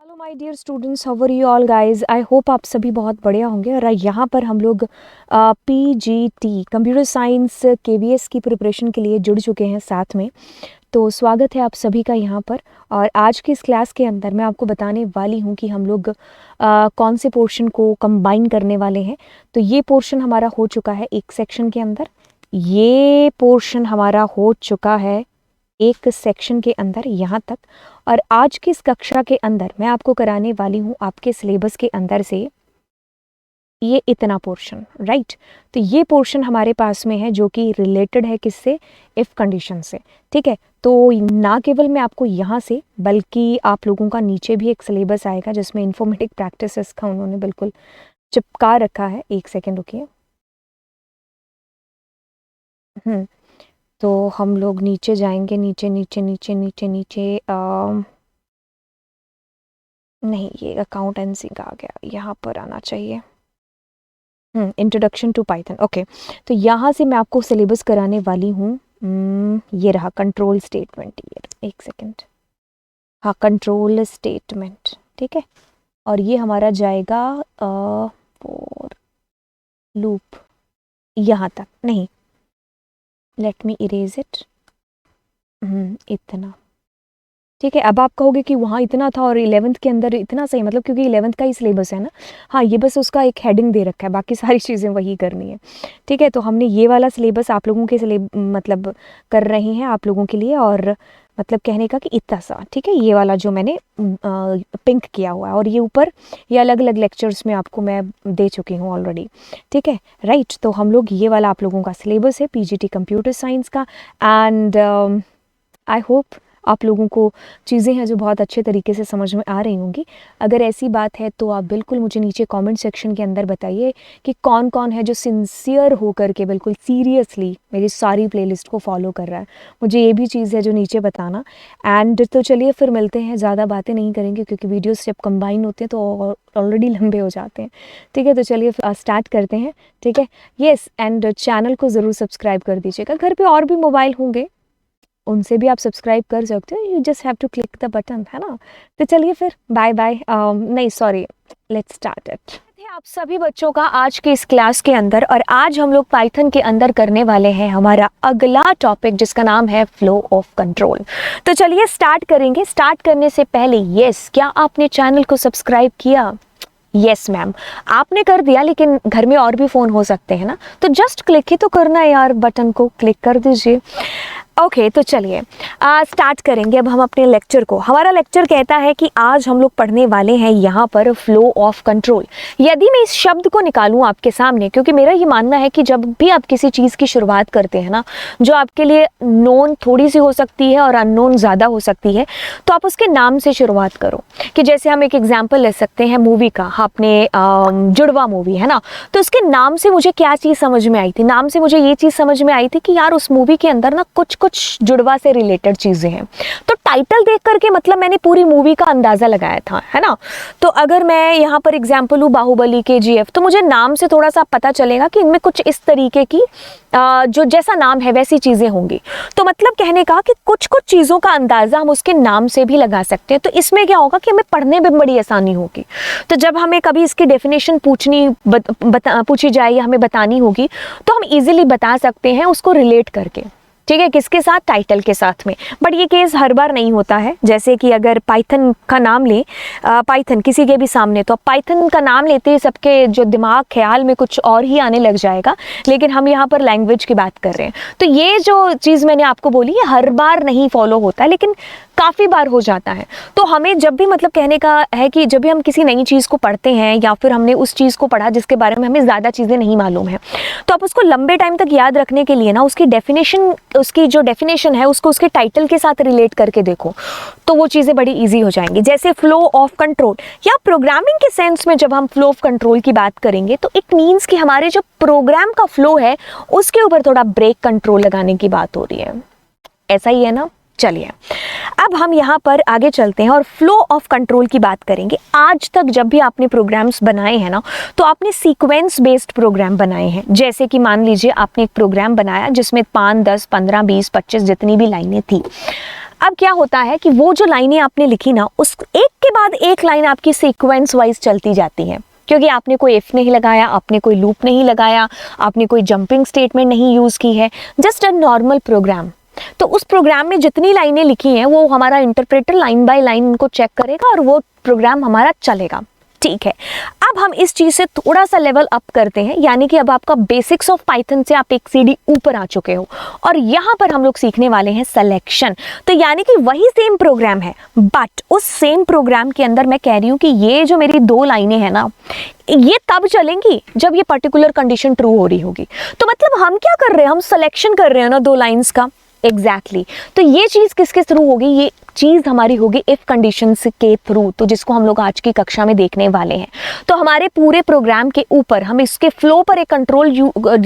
Hello my dear students, how are you all guys. I hope आप सभी बहुत बढ़िया होंगे। और यहाँ पर हम लोग पीजीटी कंप्यूटर साइंस केवीएस की प्रिपरेशन के लिए जुड़ चुके हैं साथ में। तो स्वागत है आप सभी का यहाँ पर। और आज की इस क्लास के अंदर मैं आपको बताने वाली हूँ कि हम लोग कौन से पोर्शन को कंबाइन करने वाले हैं। तो ये पोर्शन हमारा हो चुका है एक सेक्शन के अंदर, ये पोर्शन हमारा हो चुका है एक सेक्शन के अंदर यहाँ तक। और आज की इस कक्षा के अंदर मैं आपको कराने वाली हूँ आपके सिलेबस के अंदर से ये इतना पोर्शन, राइट। तो ये पोर्शन हमारे पास में है जो कि रिलेटेड है किससे, इफ़ कंडीशन से, ठीक है। तो ना केवल मैं आपको यहाँ से बल्कि आप लोगों का नीचे भी एक सिलेबस आएगा जिसमें इन्फॉर्मेटिक प्रैक्टिसेस का उन्होंने बिल्कुल चिपका रखा है। एक सेकेंड रुकिए। तो हम लोग नीचे जाएंगे, नीचे नीचे नीचे नीचे नीचे नहीं, ये अकाउंटेंसी का आ गया, यहाँ पर आना चाहिए। Introduction to Python, okay. तो यहाँ से मैं आपको सिलेबस कराने वाली हूँ। ये रहा कंट्रोल स्टेटमेंट, ये एक सेकेंड, हाँ कंट्रोल स्टेटमेंट, ठीक है। और ये हमारा जाएगा फॉर लूप यहाँ तक, नहीं लेट मी इरेज इट, इतना, ठीक है। अब आप कहोगे कि वहाँ इतना था और 11th के अंदर इतना सही, मतलब क्योंकि 11th का ही सिलेबस है ना। हाँ, ये बस उसका एक हेडिंग दे रखा है, बाकी सारी चीज़ें वही करनी है, ठीक है। तो हमने ये वाला सिलेबस आप लोगों के मतलब कर रहे हैं आप लोगों के लिए, और मतलब कहने का कि इतना सा, ठीक है। ये वाला जो मैंने पिंक किया हुआ है, और ये ऊपर ये अलग अलग लेक्चर्स में आपको मैं दे चुकी हूँ ऑलरेडी, ठीक है, राइट। तो हम लोग ये वाला आप लोगों का सिलेबस है पीजीटी कंप्यूटर साइंस का। एंड आई होप आप लोगों को चीज़ें हैं जो बहुत अच्छे तरीके से समझ में आ रही होंगी। अगर ऐसी बात है तो आप बिल्कुल मुझे नीचे कमेंट सेक्शन के अंदर बताइए कि कौन कौन है जो सिंसियर होकर के बिल्कुल सीरियसली मेरी सारी प्लेलिस्ट को फॉलो कर रहा है। मुझे ये भी चीज़ है जो नीचे बताना। एंड तो चलिए फिर मिलते हैं, ज़्यादा बातें नहीं करेंगे क्योंकि वीडियोस जब कंबाइन होते हैं तो ऑलरेडी लंबे हो जाते हैं, ठीक है। तो चलिए स्टार्ट करते हैं, ठीक है। येस, एंड चैनल को ज़रूर सब्सक्राइब कर दीजिएगा। घर पर और भी मोबाइल होंगे, उनसे भी आप सब्सक्राइब कर सकते हो, you just have to click the button, है ना। तो चलिए फिर बाय बाय, नहीं सॉरी, लेट्स स्टार्ट इट। आप सभी बच्चों का आज के इस क्लास के अंदर, और आज हम लोग पाइथन के अंदर करने वाले हैं हमारा अगला टॉपिक जिसका नाम है फ्लो ऑफ कंट्रोल। तो चलिए स्टार्ट करेंगे। स्टार्ट करने से पहले यस, क्या आपने चैनल को सब्सक्राइब किया? यस मैम, आपने कर दिया, लेकिन घर में और भी फ़ोन हो सकते हैं ना, तो जस्ट क्लिक ही तो करना है यार, बटन को क्लिक कर दीजिए। ओके, तो चलिए स्टार्ट करेंगे अब हम अपने लेक्चर को। हमारा लेक्चर कहता है कि आज हम लोग पढ़ने वाले हैं यहाँ पर फ्लो ऑफ कंट्रोल। यदि मैं इस शब्द को निकालूं आपके सामने, क्योंकि मेरा ये मानना है कि जब भी आप किसी चीज़ की शुरुआत करते हैं ना, जो आपके लिए नोन थोड़ी सी हो सकती है और अननोन ज़्यादा हो सकती है, तो आप उसके नाम से शुरुआत करो। कि जैसे हम एक एग्जाम्पल ले सकते हैं मूवी का, अपने जुड़वा मूवी है ना, तो उसके नाम से मुझे क्या चीज़ समझ में आई थी? नाम से मुझे ये चीज़ समझ में आई थी कि यार उस मूवी के अंदर ना कुछ जुड़वा से रिलेटेड चीजें हैं। तो टाइटल देख करके मतलब मैंने पूरी मूवी का अंदाजा लगाया था, है ना। तो अगर मैं यहाँ पर एग्जांपल लूँ बाहुबली, केजीएफ, तो मुझे नाम से थोड़ा सा पता चलेगा कि इनमें कुछ इस तरीके की जो जैसा नाम है वैसी चीजें होंगी। तो मतलब कहने का कि कुछ कुछ चीजों का अंदाजा हम उसके नाम से भी लगा सकते हैं। तो इसमें क्या होगा कि हमें पढ़ने में बड़ी आसानी होगी। तो जब हमें कभी इसकी डेफिनेशन पूछी जाए या हमें बतानी होगी, तो हम इजीली बता सकते हैं उसको रिलेट करके, ठीक है। किसके साथ? टाइटल के साथ में। बट ये केस हर बार नहीं होता है। जैसे कि अगर पाइथन का नाम ले, पाइथन किसी के भी सामने, तो पाइथन का नाम लेते ही सबके जो दिमाग ख्याल में कुछ और ही आने लग जाएगा, लेकिन हम यहाँ पर लैंग्वेज की बात कर रहे हैं। तो ये जो चीज़ मैंने आपको बोली ये हर बार नहीं फॉलो होता है, लेकिन काफ़ी बार हो जाता है। तो हमें जब भी मतलब कहने का है कि जब भी हम किसी नई चीज़ को पढ़ते हैं या फिर हमने उस चीज़ को पढ़ा जिसके बारे में हमें ज़्यादा चीज़ें नहीं मालूम है, तो आप उसको लंबे टाइम तक याद रखने के लिए ना उसकी जो डेफिनेशन है उसको उसके टाइटल के साथ रिलेट करके देखो, तो वो चीज़ें बड़ी ईजी हो जाएंगी। जैसे फ्लो ऑफ कंट्रोल या प्रोग्रामिंग के सेंस में जब हम फ्लो ऑफ कंट्रोल की बात करेंगे, तो इट मीन्स कि हमारे जो प्रोग्राम का फ्लो है उसके ऊपर थोड़ा ब्रेक कंट्रोल लगाने की बात हो रही है। ऐसा ही है ना। चलिए अब हम यहाँ पर आगे चलते हैं और फ्लो ऑफ कंट्रोल की बात करेंगे। आज तक जब भी आपने प्रोग्राम्स बनाए हैं ना, तो आपने सीक्वेंस बेस्ड प्रोग्राम बनाए हैं। जैसे कि मान लीजिए आपने एक प्रोग्राम बनाया जिसमें 5, 10, 15, 20, 25 जितनी भी लाइनें थी। अब क्या होता है कि वो जो लाइनें आपने लिखी ना, उस एक के बाद एक लाइन आपकी सीक्वेंस वाइज चलती जाती है, क्योंकि आपने कोई इफ नहीं लगाया, आपने कोई लूप नहीं लगाया, आपने कोई जंपिंग स्टेटमेंट नहीं यूज की है, जस्ट अ नॉर्मल प्रोग्राम। तो उस प्रोग्राम में जितनी लाइनें लिखी हैं वो हमारा इंटरप्रेटर लाइन बाय लाइन उनको चेक करेगा और वो प्रोग्राम हमारा चलेगा। ठीक है, अब हम इस चीज से थोड़ा सा लेवल अप करते हैं, यानी कि अब आपका बेसिक्स ऑफ पाइथन से आप एक सीढ़ी ऊपर आ चुके हो और यहां पर हम लोग सीखने वाले हैं सिलेक्शन। तो यानी कि वही सेम प्रोग्राम है, बट उस सेम प्रोग्राम के अंदर मैं कह रही हूं कि ये जो मेरी दो लाइनें हैं ना, ये तब चलेंगी जब ये पर्टिकुलर कंडीशन ट्रू हो रही होगी। तो मतलब हम क्या कर रहे हैं, हम सिलेक्शन कर रहे हैं ना दो लाइंस का। एग्जैक्टली तो ये चीज किसके थ्रू होगी, ये चीज हमारी होगी इफ कंडीशंस के थ्रू, तो जिसको हम लोग आज की कक्षा में देखने वाले हैं। तो हमारे पूरे प्रोग्राम के ऊपर हम इसके फ्लो पर एक कंट्रोल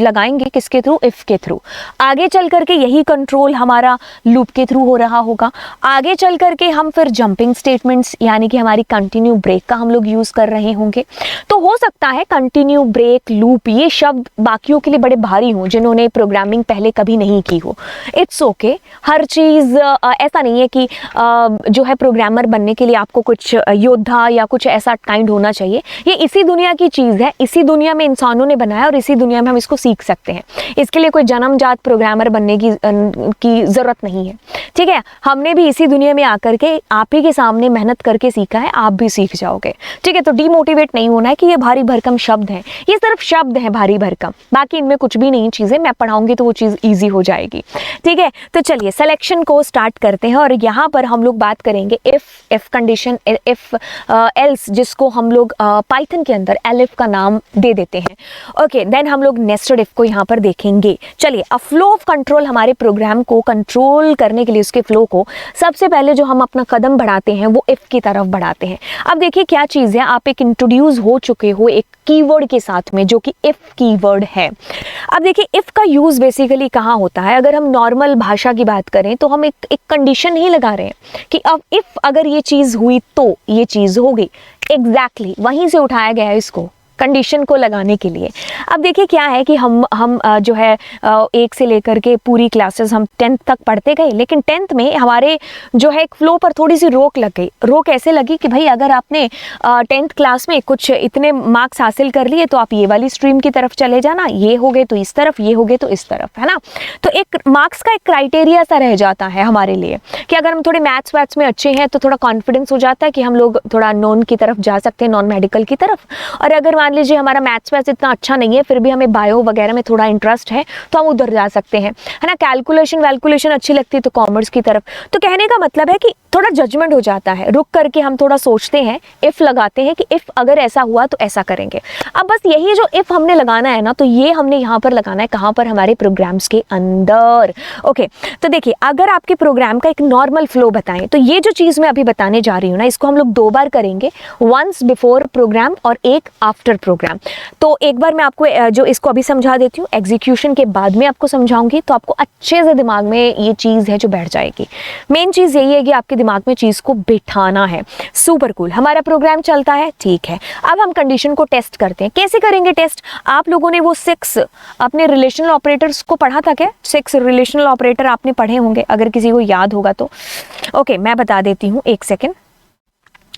लगाएंगे, किसके थ्रू, इफ के थ्रू। आगे चल करके यही कंट्रोल हमारा लूप के थ्रू हो रहा होगा। आगे चल करके हम फिर जंपिंग स्टेटमेंट्स यानी कि हमारी कंटिन्यू ब्रेक का हम लोग यूज कर रहे होंगे। तो हो सकता है कंटिन्यू ब्रेक लूप ये शब्द बाकियों के लिए बड़े भारी हों, जिन्होंने प्रोग्रामिंग पहले कभी नहीं की हो। इट्स ओके, हर चीज ऐसा नहीं है कि जो है प्रोग्रामर बनने के लिए आपको कुछ योद्धा या कुछ ऐसा काइंड होना चाहिए। ये इसी दुनिया की चीज़ है, इसी दुनिया में इंसानों ने बनाया और इसी दुनिया में हम इसको सीख सकते हैं। इसके लिए कोई जन्मजात प्रोग्रामर बनने की ज़रूरत नहीं है। ठीक है, हमने भी इसी दुनिया में आकर के आप ही के सामने मेहनत करके सीखा है, आप भी सीख जाओगे। ठीक है, तो डीमोटिवेट नहीं होना है कि ये भारी भरकम शब्द हैं, ये सिर्फ शब्द हैं भारी भरकम, बाकी इनमें कुछ भी नहीं चीज़ें, मैं पढ़ाऊंगी तो वो चीज़ ईजी हो जाएगी। ठीक है, तो चलिए सिलेक्शन को स्टार्ट करते हैं और यहाँ पर हम लोग बात करेंगे इफ कंडीशन, इफ एल्स, जिसको हम लोग पाइथन के अंदर एलिफ का नाम दे देते हैं। ओके, देन हम लोग नेस्टेड इफ को यहाँ पर देखेंगे। चलिए, अब फ्लो ऑफ कंट्रोल, हमारे प्रोग्राम को कंट्रोल करने के लिए उसके फ्लो को सबसे पहले जो हम अपना कदम बढ़ाते हैं वो इफ की तरफ बढ़ाते हैं। अब देखिए क्या चीज़ है, आप एक इंट्रोड्यूस हो चुके हो एक कीवर्ड के साथ में जो कि इफ कीवर्ड है। अब देखिए इफ का यूज बेसिकली कहाँ होता है, अगर हम नॉर्मल भाषा की बात करें तो हम एक कंडीशन ही लगा रहे हैं कि अब इफ अगर ये चीज हुई तो ये चीज होगी। एग्जैक्टली वहीं से उठाया गया है इसको, कंडीशन को लगाने के लिए। अब देखिए क्या है कि हम जो है 1 से लेकर के पूरी क्लासेस हम 10th तक पढ़ते गए, लेकिन 10th में हमारे जो है एक फ्लो पर थोड़ी सी रोक लग गई। रोक ऐसे लगी कि भाई अगर आपने 10th क्लास में कुछ इतने मार्क्स हासिल कर लिए तो आप ये वाली स्ट्रीम की तरफ चले जाना, ये हो गए तो इस तरफ, ये हो गए तो इस तरफ, है ना। तो एक मार्क्स का एक क्राइटेरिया सा रह जाता है हमारे लिए कि अगर हम थोड़े मैथ्स वैथ्स में अच्छे हैं तो थोड़ा कॉन्फिडेंस हो जाता है कि हम लोग थोड़ा नॉन की तरफ जा सकते हैं, नॉन मेडिकल की तरफ। और अगर मान लीजिए हमारा मैथ्स वैसे इतना अच्छा नहीं है फिर भी हमें बायो वगैरह में थोड़ा इंटरेस्ट है तो हम उधर जा सकते हैं, है ना। कैलकुलेशन अच्छी लगती है तो कॉमर्स की तरफ। तो कहने का मतलब है कि थोड़ा जजमेंट हो जाता है, रुक करके हम थोड़ा सोचते हैं, इफ लगाते हैं कि इफ अगर ऐसा हुआ तो ऐसा करेंगे। अब बस यही जो इफ हमने लगाना है ना, तो ये हमने यहाँ पर लगाना है, कहाँ पर, हमारे प्रोग्राम्स के अंदर। ओके, तो देखिए अगर आपके प्रोग्राम का एक नॉर्मल फ्लो बताएं तो ये जो चीज़ मैं अभी बताने जा रही हूँ ना, इसको हम लोग 2 बार करेंगे, वंस बिफोर प्रोग्राम और एक आफ्टर प्रोग्राम। तो एक बार मैं आपको जो इसको अभी समझा देती हूँ, एग्जीक्यूशन के बाद में आपको समझाऊंगी, तो आपको अच्छे से दिमाग में ये चीज़ है जो बैठ जाएगी। मेन चीज़ यही है कि आपके दिमाग में चीज़ को बिठाना है। सुपर कूल, हमारा प्रोग्राम चलता है, ठीक है। अब हम कंडीशन को टेस्ट करते हैं। कैसे करेंगे टेस्ट? आप लोगों ने वो 6 अपने रिलेशनल ऑपरेटर्स को पढ़ा था क्या? 6 रिलेशनल ऑपरेटर आपने पढ़े होंगे, अगर किसी को याद होगा तो। ओके, मैं बता देती हूँ, 1 सेकेंड।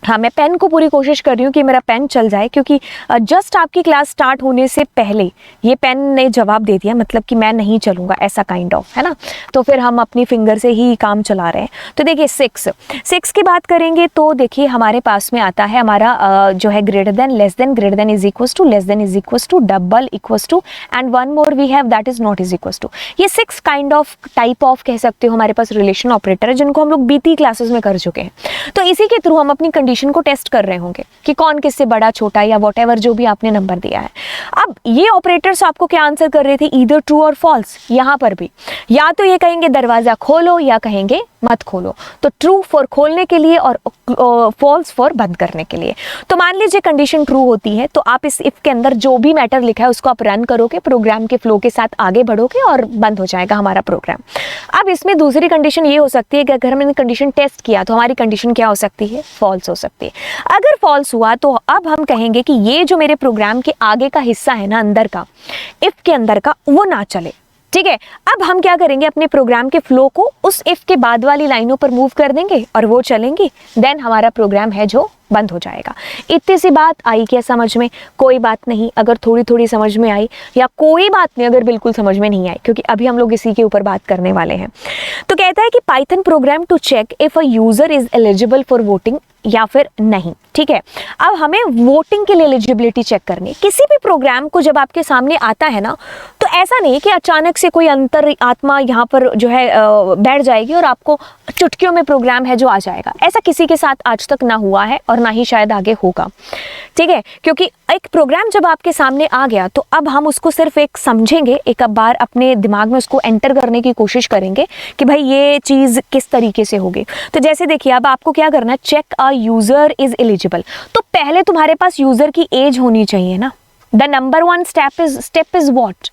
हाँ, मैं पेन को पूरी कोशिश कर रही हूँ कि मेरा पेन चल जाए, क्योंकि जस्ट आपकी क्लास स्टार्ट होने से पहले ये पेन ने जवाब दे दिया, मतलब कि मैं नहीं चलूँगा, ऐसा काइंड ऑफ, है ना। तो फिर हम अपनी फिंगर से ही काम चला रहे हैं। तो देखिए 6 की बात करेंगे तो देखिए हमारे पास में आता है हमारा जो है greater than, less than, greater than is equals to, less than is equals to, double equals to, and one more we have that is not is equals to. ये 6 काइंड ऑफ, टाइप ऑफ कह सकते हो, हमारे पास relation operator है जिनको हम लोग बीती क्लासेस में कर चुके हैं। तो इसी के थ्रू हम अपनी कंडीशन को टेस्ट कर रहे होंगे कि कौन किससे बड़ा, छोटा, या व्हाटएवर जो भी आपने नंबर दिया है। अब ये ऑपरेटर्स आपको क्या आंसर कर रहे थे, ईदर ट्रू और फॉल्स। यहां पर भी या तो ये कहेंगे दरवाजा खोलो या कहेंगे मत खोलो। तो ट्रू फॉर खोलने के लिए और फॉल्स फॉर बंद करने के लिए। तो मान लीजिए कंडीशन ट्रू होती है तो आप इस इफ के अंदर जो भी मैटर लिखा है उसको आप रन करोगे, प्रोग्राम के फ्लो के साथ आगे बढ़ोगे और बंद हो जाएगा हमारा प्रोग्राम। अब इसमें दूसरी कंडीशन ये हो सकती है कि अगर हमने कंडीशन टेस्ट किया तो हमारी कंडीशन क्या हो सकती है, फॉल्स हो सकती है। अगर फॉल्स हुआ तो अब हम कहेंगे कि ये जो मेरे प्रोग्राम के आगे का हिस्सा है ना, अंदर का, इफ के अंदर का, वो ना चले। ठीक है, अब हम क्या करेंगे, अपने प्रोग्राम के फ्लो को उस इफ के बाद वाली लाइनों पर मूव कर देंगे और वो चलेंगी, देन हमारा प्रोग्राम है जो बंद हो जाएगा। इतनी सी बात आई क्या समझ में? कोई बात नहीं, अगर थोड़ी थोड़ी समझ में आई, या कोई बात नहीं अगर बिल्कुल समझ में नहीं आई, क्योंकि अभी हम लोग इसी के ऊपर बात करने वाले हैं। तो कहता है कि Python program to check if a user is eligible for voting या फिर नहीं। ठीक है, अब हमें वोटिंग के लिए एलिजिबिलिटी चेक करनी है। किसी भी प्रोग्राम को जब आपके सामने आता है ना, तो ऐसा नहीं कि अचानक से कोई अंतर आत्मा यहाँ पर जो है बैठ जाएगी और आपको चुटकियों में प्रोग्राम है जो आ जाएगा। ऐसा किसी के साथ आज तक ना हुआ है और ना ही शायद आगे होगा। ठीक है, क्योंकि एक प्रोग्राम जब आपके सामने आ गया तो अब हम उसको सिर्फ एक समझेंगे, एक बार अपने दिमाग में उसको एंटर करने की कोशिश करेंगे कि भाई ये चीज़ किस तरीके से होगी। तो जैसे देखिए, अब आपको क्या करना है, check a user is eligible. तो पहले तुम्हारे पास यूज़र की एज होनी चाहिए ना। The number one step is what,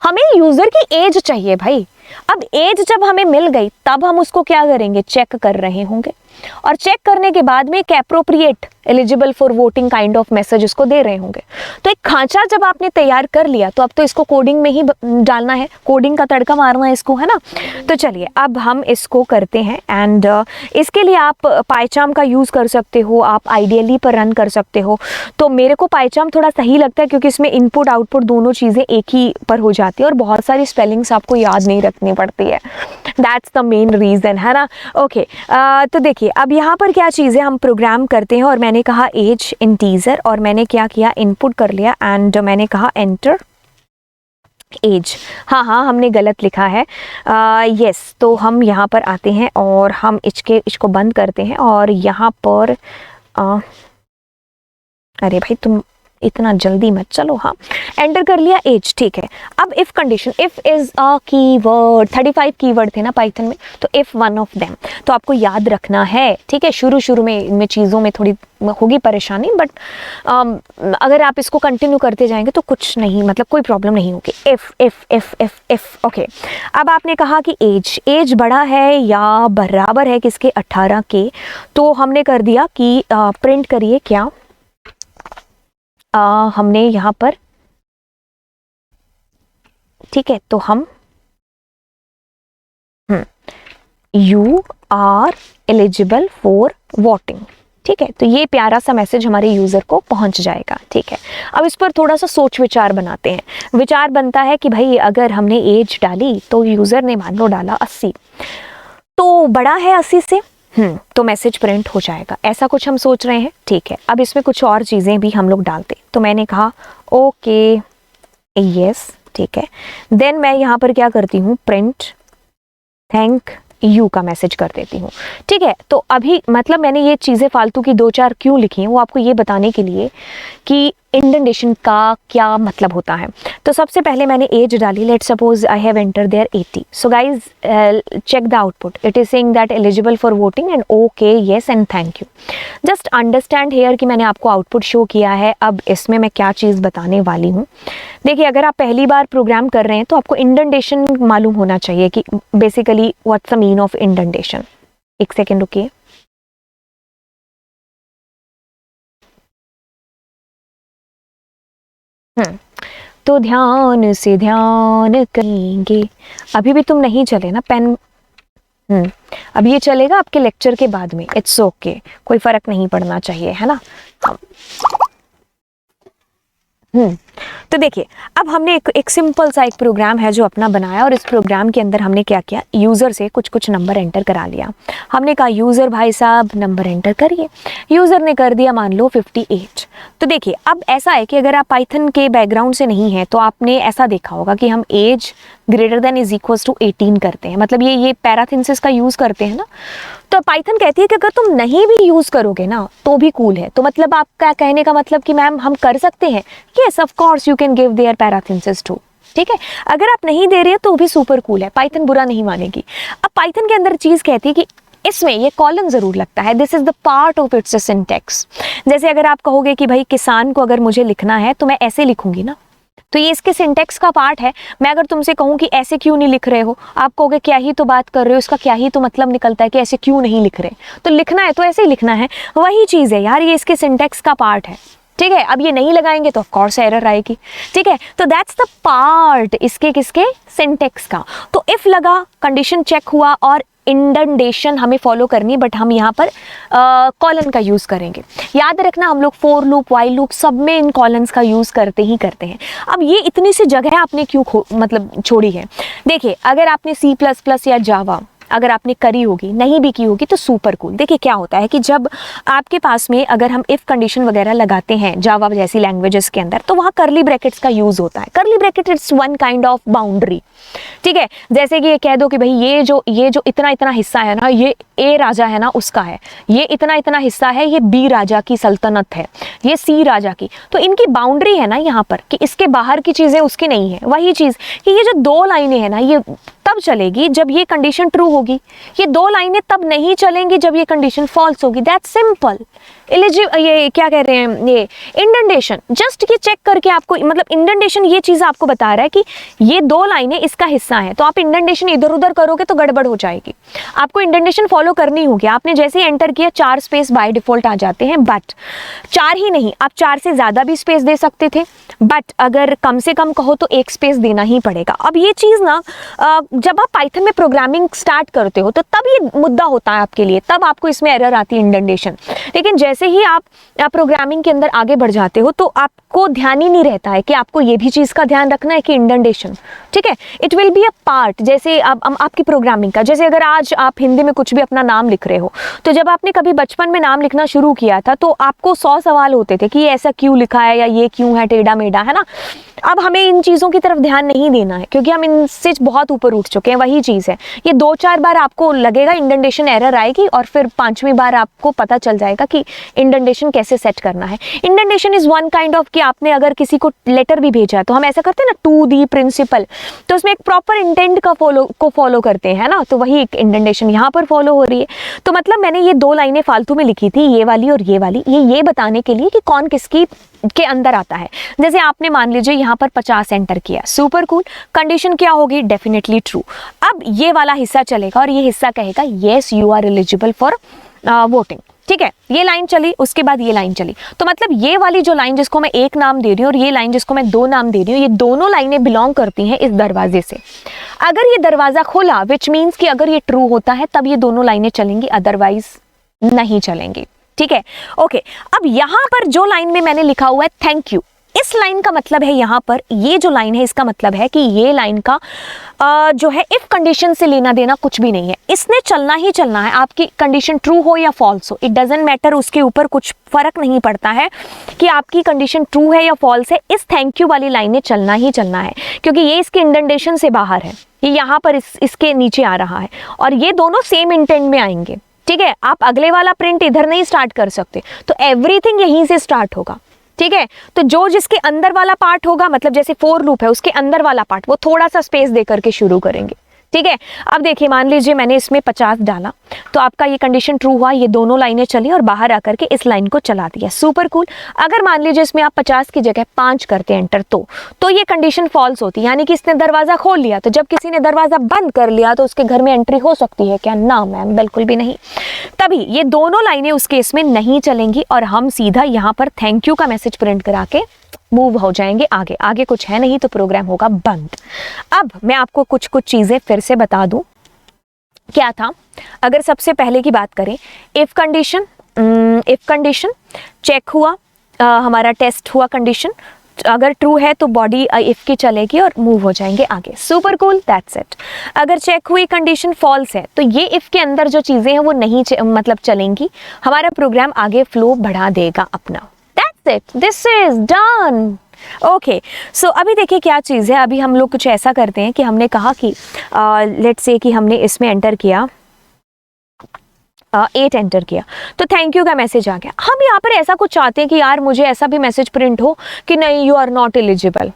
हमें यूज़र की एज चाहिए भाई। अब एज जब हमें मिल गई तब हम उसको क्या करेंगे, चेक कर रहे होंगे, और चेक करने के बाद में एक appropriate eligible for voting kind of message उसको दे रहे होंगे। तो एक खांचा जब आपने तैयार कर लिया तो अब तो इसको कोडिंग में ही डालना है, कोडिंग का तड़का मारना है इसको, है ना। तो चलिए अब हम इसको करते हैं, एंड इसके लिए आप पाइचार्म का यूज़ कर सकते हो, आप आइडियली पर रन कर सकते हो। तो मेरे को पाइचार्म थोड़ा सही लगता है क्योंकि इसमें इनपुट आउटपुट दोनों चीज़ें एक ही पर हो जाती है और बहुत सारी स्पेलिंग्स आपको याद नहीं रखनी पड़ती है। दैट्स द मेन रीज़न, है ना। ओके, तो देखिए अब यहाँ पर क्या चीज़ें हम प्रोग्राम करते हैं, और मैंने कहा एज इंटीजर, और मैंने क्या किया, इनपुट कर लिया, एंड मैंने कहा एंटर एज। हाँ हमने गलत लिखा है। यस, तो हम यहाँ पर आते हैं और हम इसको बंद करते हैं, और यहाँ पर अरे भाई तुम इतना जल्दी मत चलो। हाँ, एंटर कर लिया एज। ठीक है, अब if condition, if is a keyword, 35 keyword थे ना पाइथन में, तो इफ वन ऑफ देम, तो आपको याद रखना है। ठीक है, शुरू में इनमें चीज़ों में थोड़ी होगी परेशानी, बट अगर आप इसको कंटिन्यू करते जाएंगे तो कुछ नहीं, मतलब कोई प्रॉब्लम नहीं होगी। If if if if if okay, अब आपने कहा कि एज बड़ा है या बराबर है किसके, 18 के। तो हमने कर दिया कि प्रिंट करिए क्या, हमने यहाँ पर, ठीक है, तो हम you are eligible for voting. ठीक है, तो ये प्यारा सा मैसेज हमारे यूजर को पहुंच जाएगा। ठीक है, अब इस पर थोड़ा सा सोच विचार बनाते हैं। विचार बनता है कि भाई अगर हमने एज डाली तो यूजर ने मान लो डाला 80, तो बड़ा है 80 से, तो मैसेज प्रिंट हो जाएगा, ऐसा कुछ हम सोच रहे हैं। ठीक है, अब इसमें कुछ और चीज़ें भी हम लोग डालते। तो मैंने कहा ओके यस, ठीक है, देन मैं यहाँ पर क्या करती हूँ, प्रिंट थैंक यू का मैसेज कर देती हूँ। ठीक है, तो अभी मतलब मैंने ये चीज़ें फालतू की 2-4 क्यों लिखी हैं, वो आपको ये बताने के लिए कि इंडेंटेशन का क्या मतलब होता है। तो सबसे पहले मैंने एज डाली, let suppose I have enter there 80। So guys check the output, it is saying that eligible for voting and okay yes and thank you. Just understand here कि मैंने आपको आउटपुट शो किया है। अब इसमें मैं क्या चीज़ बताने वाली हूँ, देखिए अगर आप पहली बार प्रोग्राम कर रहे हैं तो आपको इंडेंटेशन मालूम होना चाहिए कि basically what's the mean of indentation. एक सेकेंड रुकिए, तो ध्यान से ध्यान करेंगे। अभी भी तुम नहीं चले ना पेन, अब ये चलेगा आपके लेक्चर के बाद में, इट्स ओके, कोई फर्क नहीं पड़ना चाहिए, है ना। तो देखिए अब हमने एक सिंपल सा एक प्रोग्राम है जो अपना बनाया, और इस प्रोग्राम के अंदर हमने क्या किया, यूज़र से कुछ नंबर एंटर करा लिया। हमने कहा यूज़र भाई साहब नंबर एंटर करिए, यूज़र ने कर दिया मान लो 58। तो देखिए अब ऐसा है कि अगर आप पाइथन के बैकग्राउंड से नहीं हैं तो आपने ऐसा देखा होगा कि हम age greater than is equals to 18 करते हैं, मतलब ये पैराथिंसिस का यूज़ करते हैं ना। तो पाइथन कहती है कि अगर तुम नहीं भी यूज़ करोगे ना तो भी कूल है। तो मतलब आपका कहने का मतलब कि मैम हम कर सकते हैं, yes of course you can give their parenthesis too. ठीक है, अगर आप नहीं दे रहे हो तो भी सुपर कूल है, पाइथन बुरा नहीं मानेगी। अब पाइथन के अंदर चीज़ कहती है कि इसमें ये कॉलन ज़रूर लगता है, this is the part of its syntax. जैसे अगर आप कहोगे कि भाई किसान को अगर मुझे लिखना है तो मैं ऐसे लिखूंगी ना, तो ये इसके सिंटैक्स का पार्ट है। मैं अगर तुमसे कहूँ कि ऐसे क्यों नहीं लिख रहे हो, आप कहोगे क्या ही तो बात कर रहे हो, इसका क्या ही तो मतलब निकलता है कि ऐसे क्यों नहीं लिख रहे। तो लिखना है तो ऐसे ही लिखना है, वही चीज़ है यार, ये इसके सिंटैक्स का पार्ट है। ठीक है, अब ये नहीं लगाएंगे तो ऑफ कोर्स एरर आएगी। ठीक है, तो दैट्स द पार्ट इसके किसके सिंटेक्स का। तो इफ लगा, कंडीशन चेक हुआ और इंडेंटेशन हमें फॉलो करनी, बट हम यहाँ पर कॉलन का यूज़ करेंगे। याद रखना हम लोग फोर लूप, वाइल लूप सब में इन कॉलन्स का यूज़ करते हैं। अब ये इतनी सी जगह आपने क्यों मतलब छोड़ी है? देखिए, अगर आपने C++ या जावा अगर आपने करी होगी, नहीं भी की होगी तो सुपर कूल। देखिए क्या होता है कि जब आपके पास में अगर हम इफ़ कंडीशन वगैरह लगाते हैं जावा जैसी लैंग्वेजेस के अंदर, तो वहाँ करली ब्रैकेट्स का यूज़ होता है। करली bracket it's one kind of boundary. ठीक है, जैसे कि ये कह दो कि भाई ये जो इतना इतना हिस्सा है ना, ये ए राजा है ना उसका है, ये इतना इतना हिस्सा है ये बी राजा की सल्तनत है, ये सी राजा की। तो इनकी बाउंड्री है ना यहाँ पर कि इसके बाहर की चीज़ें उसकी नहीं है। वही चीज़ कि ये जो दो लाइनें हैं ना, ये तब चलेगी जब ये कंडीशन ट्रू होगी। ये दो लाइनें तब नहीं चलेंगी जब ये कंडीशन फॉल्स होगी। That's simple. ये क्या कह रहे हैं, ये इंडेंटेशन जस्ट ये चेक करके आपको, मतलब इंडेंटेशन ये चीज़ आपको बता रहा है कि ये दो लाइनें इसका हिस्सा है। तो आप इंडेंटेशन इधर उधर करोगे तो गड़बड़ हो जाएगी। आपको इंडेंटेशन फॉलो करनी होगी। आपने जैसे ही एंटर किया 4 स्पेस बाय डिफॉल्ट आ जाते हैं, बट 4 ही नहीं, आप 4 से ज़्यादा भी स्पेस दे सकते थे, बट अगर कम से कम कहो तो 1 स्पेस देना ही पड़ेगा। अब ये चीज़ ना जब आप पाइथन में प्रोग्रामिंग स्टार्ट करते हो तो तब ये मुद्दा होता है आपके लिए, तब आपको इसमें एरर आती है इंडेंटेशन। लेकिन जैसे ही आप प्रोग्रामिंग के अंदर आगे बढ़ जाते हो तो आपको ध्यान ही नहीं रहता है कि आपको ये भी चीज़ का ध्यान रखना है कि इंडेंटेशन, ठीक है, it will be a part. जैसे आपकी प्रोग्रामिंग का, जैसे अगर आज आप हिंदी में कुछ भी अपना नाम लिख रहे हो, तो जब आपने कभी बचपन में नाम लिखना शुरू किया था तो आपको 100 सवाल होते थे कि ये ऐसा क्यों लिखा है या ये क्यों है टेढ़ा मेढ़ा, है ना। अब हमें इन चीज़ों की तरफ ध्यान नहीं देना है क्योंकि हम इनसे बहुत ऊपर उठ चुके हैं। वही चीज़ है, ये 2-4 बार आपको लगेगा इंडेंटेशन एरर आएगी और फिर 5वीं बार आपको पता चल जाएगा कि इंडेंटेशन कैसे सेट करना है। Indentation is one kind of कि आपने अगर किसी को लेटर भी भेजा है तो हम ऐसा करते हैं ना, टू दी प्रिंसिपल, तो उसमें एक प्रॉपर इंटेंट का फॉलो करते हैं ना, तो वही एक इंडेंटेशन यहाँ पर फॉलो हो रही है। तो मतलब मैंने ये 2 लाइनें फालतू में लिखी थी, ये वाली और ये वाली, ये बताने के लिए कि कौन किसकी के अंदर आता है। जैसे आपने मान लीजिए यहाँ पर 50 एंटर किया, सुपर कूल, कंडीशन क्या होगी, डेफिनेटली ट्रू। अब ये वाला हिस्सा चलेगा और ये हिस्सा कहेगा yes you are eligible for voting. ठीक है, ये लाइन चली, उसके बाद ये लाइन चली, तो मतलब ये वाली जो लाइन जिसको मैं 1 नाम दे रही हूँ और ये लाइन जिसको मैं 2 नाम दे रही हूँ, ये दोनों लाइनें बिलोंग करती हैं इस दरवाजे से। अगर ये दरवाजा खुला, विच मीन्स कि अगर ये ट्रू होता है तब ये दोनों लाइनें चलेंगी, अदरवाइज नहीं चलेंगी। ठीक है, ओके। अब यहाँ पर जो लाइन में मैंने लिखा हुआ है थैंक यू, इस लाइन का मतलब है, यहाँ पर ये जो लाइन है इसका मतलब है कि ये लाइन का जो है इफ कंडीशन से लेना देना कुछ भी नहीं है। इसने चलना ही चलना है, आपकी कंडीशन ट्रू हो या फॉल्स हो, इट डजेंट मैटर, उसके ऊपर कुछ फर्क नहीं पड़ता है कि आपकी कंडीशन ट्रू है या फॉल्स है। इस थैंक यू वाली लाइन ने चलना ही चलना है क्योंकि ये इसके इंडेंटेशन से बाहर है, ये यहाँ पर इसके नीचे आ रहा है और ये दोनों सेम इंटेंट में आएंगे। ठीक है, आप अगले वाला प्रिंट इधर नहीं स्टार्ट कर सकते, तो एवरीथिंग यहीं से स्टार्ट होगा। ठीक है, तो जो जिसके अंदर वाला पार्ट होगा, मतलब जैसे फोर लूप है उसके अंदर वाला पार्ट, वो थोड़ा सा स्पेस दे करके शुरू करेंगे। ठीक है, अब देखिए मान लीजिए मैंने इसमें 50 डाला तो आपका ये कंडीशन ट्रू हुआ, ये दोनों लाइनें चली और बाहर आकर के इस लाइन को चला दिया, सुपर कूल। अगर मान लीजिए इसमें आप 50 की जगह 5 करते एंटर तो ये कंडीशन फॉल्स होती, यानी कि इसने दरवाजा खोल लिया, तो जब किसी ने दरवाजा बंद कर लिया तो उसके घर में एंट्री हो सकती है क्या? ना मैम, बिल्कुल भी नहीं। तभी ये दोनों लाइनें उस केस में नहीं चलेंगी और हम सीधा यहाँ पर थैंक यू का मैसेज प्रिंट करा के मूव हो जाएंगे आगे। आगे कुछ है नहीं तो प्रोग्राम होगा बंद। अब मैं आपको कुछ चीजें फिर से बता दूं, क्या था। अगर सबसे पहले की बात करें, इफ कंडीशन चेक हुआ, हमारा टेस्ट हुआ कंडीशन, अगर ट्रू है तो बॉडी इफ की चलेगी और मूव हो जाएंगे आगे, सुपर कूल, दैट्स इट। अगर चेक हुई कंडीशन फॉल्स है तो ये इफ के अंदर जो चीजें हैं वो नहीं मतलब चलेंगी, हमारा प्रोग्राम आगे फ्लो बढ़ा देगा अपना। This is done. ओके, सो अभी देखिए क्या चीज़ है। अभी हम लोग कुछ ऐसा करते हैं कि हमने कहा कि लेट्स से कि हमने इसमें एंटर किया 8 एंटर किया तो थैंक यू का मैसेज आ गया। हम यहाँ पर ऐसा कुछ चाहते हैं कि यार मुझे ऐसा भी मैसेज प्रिंट हो कि नहीं, यू आर नॉट एलिजिबल।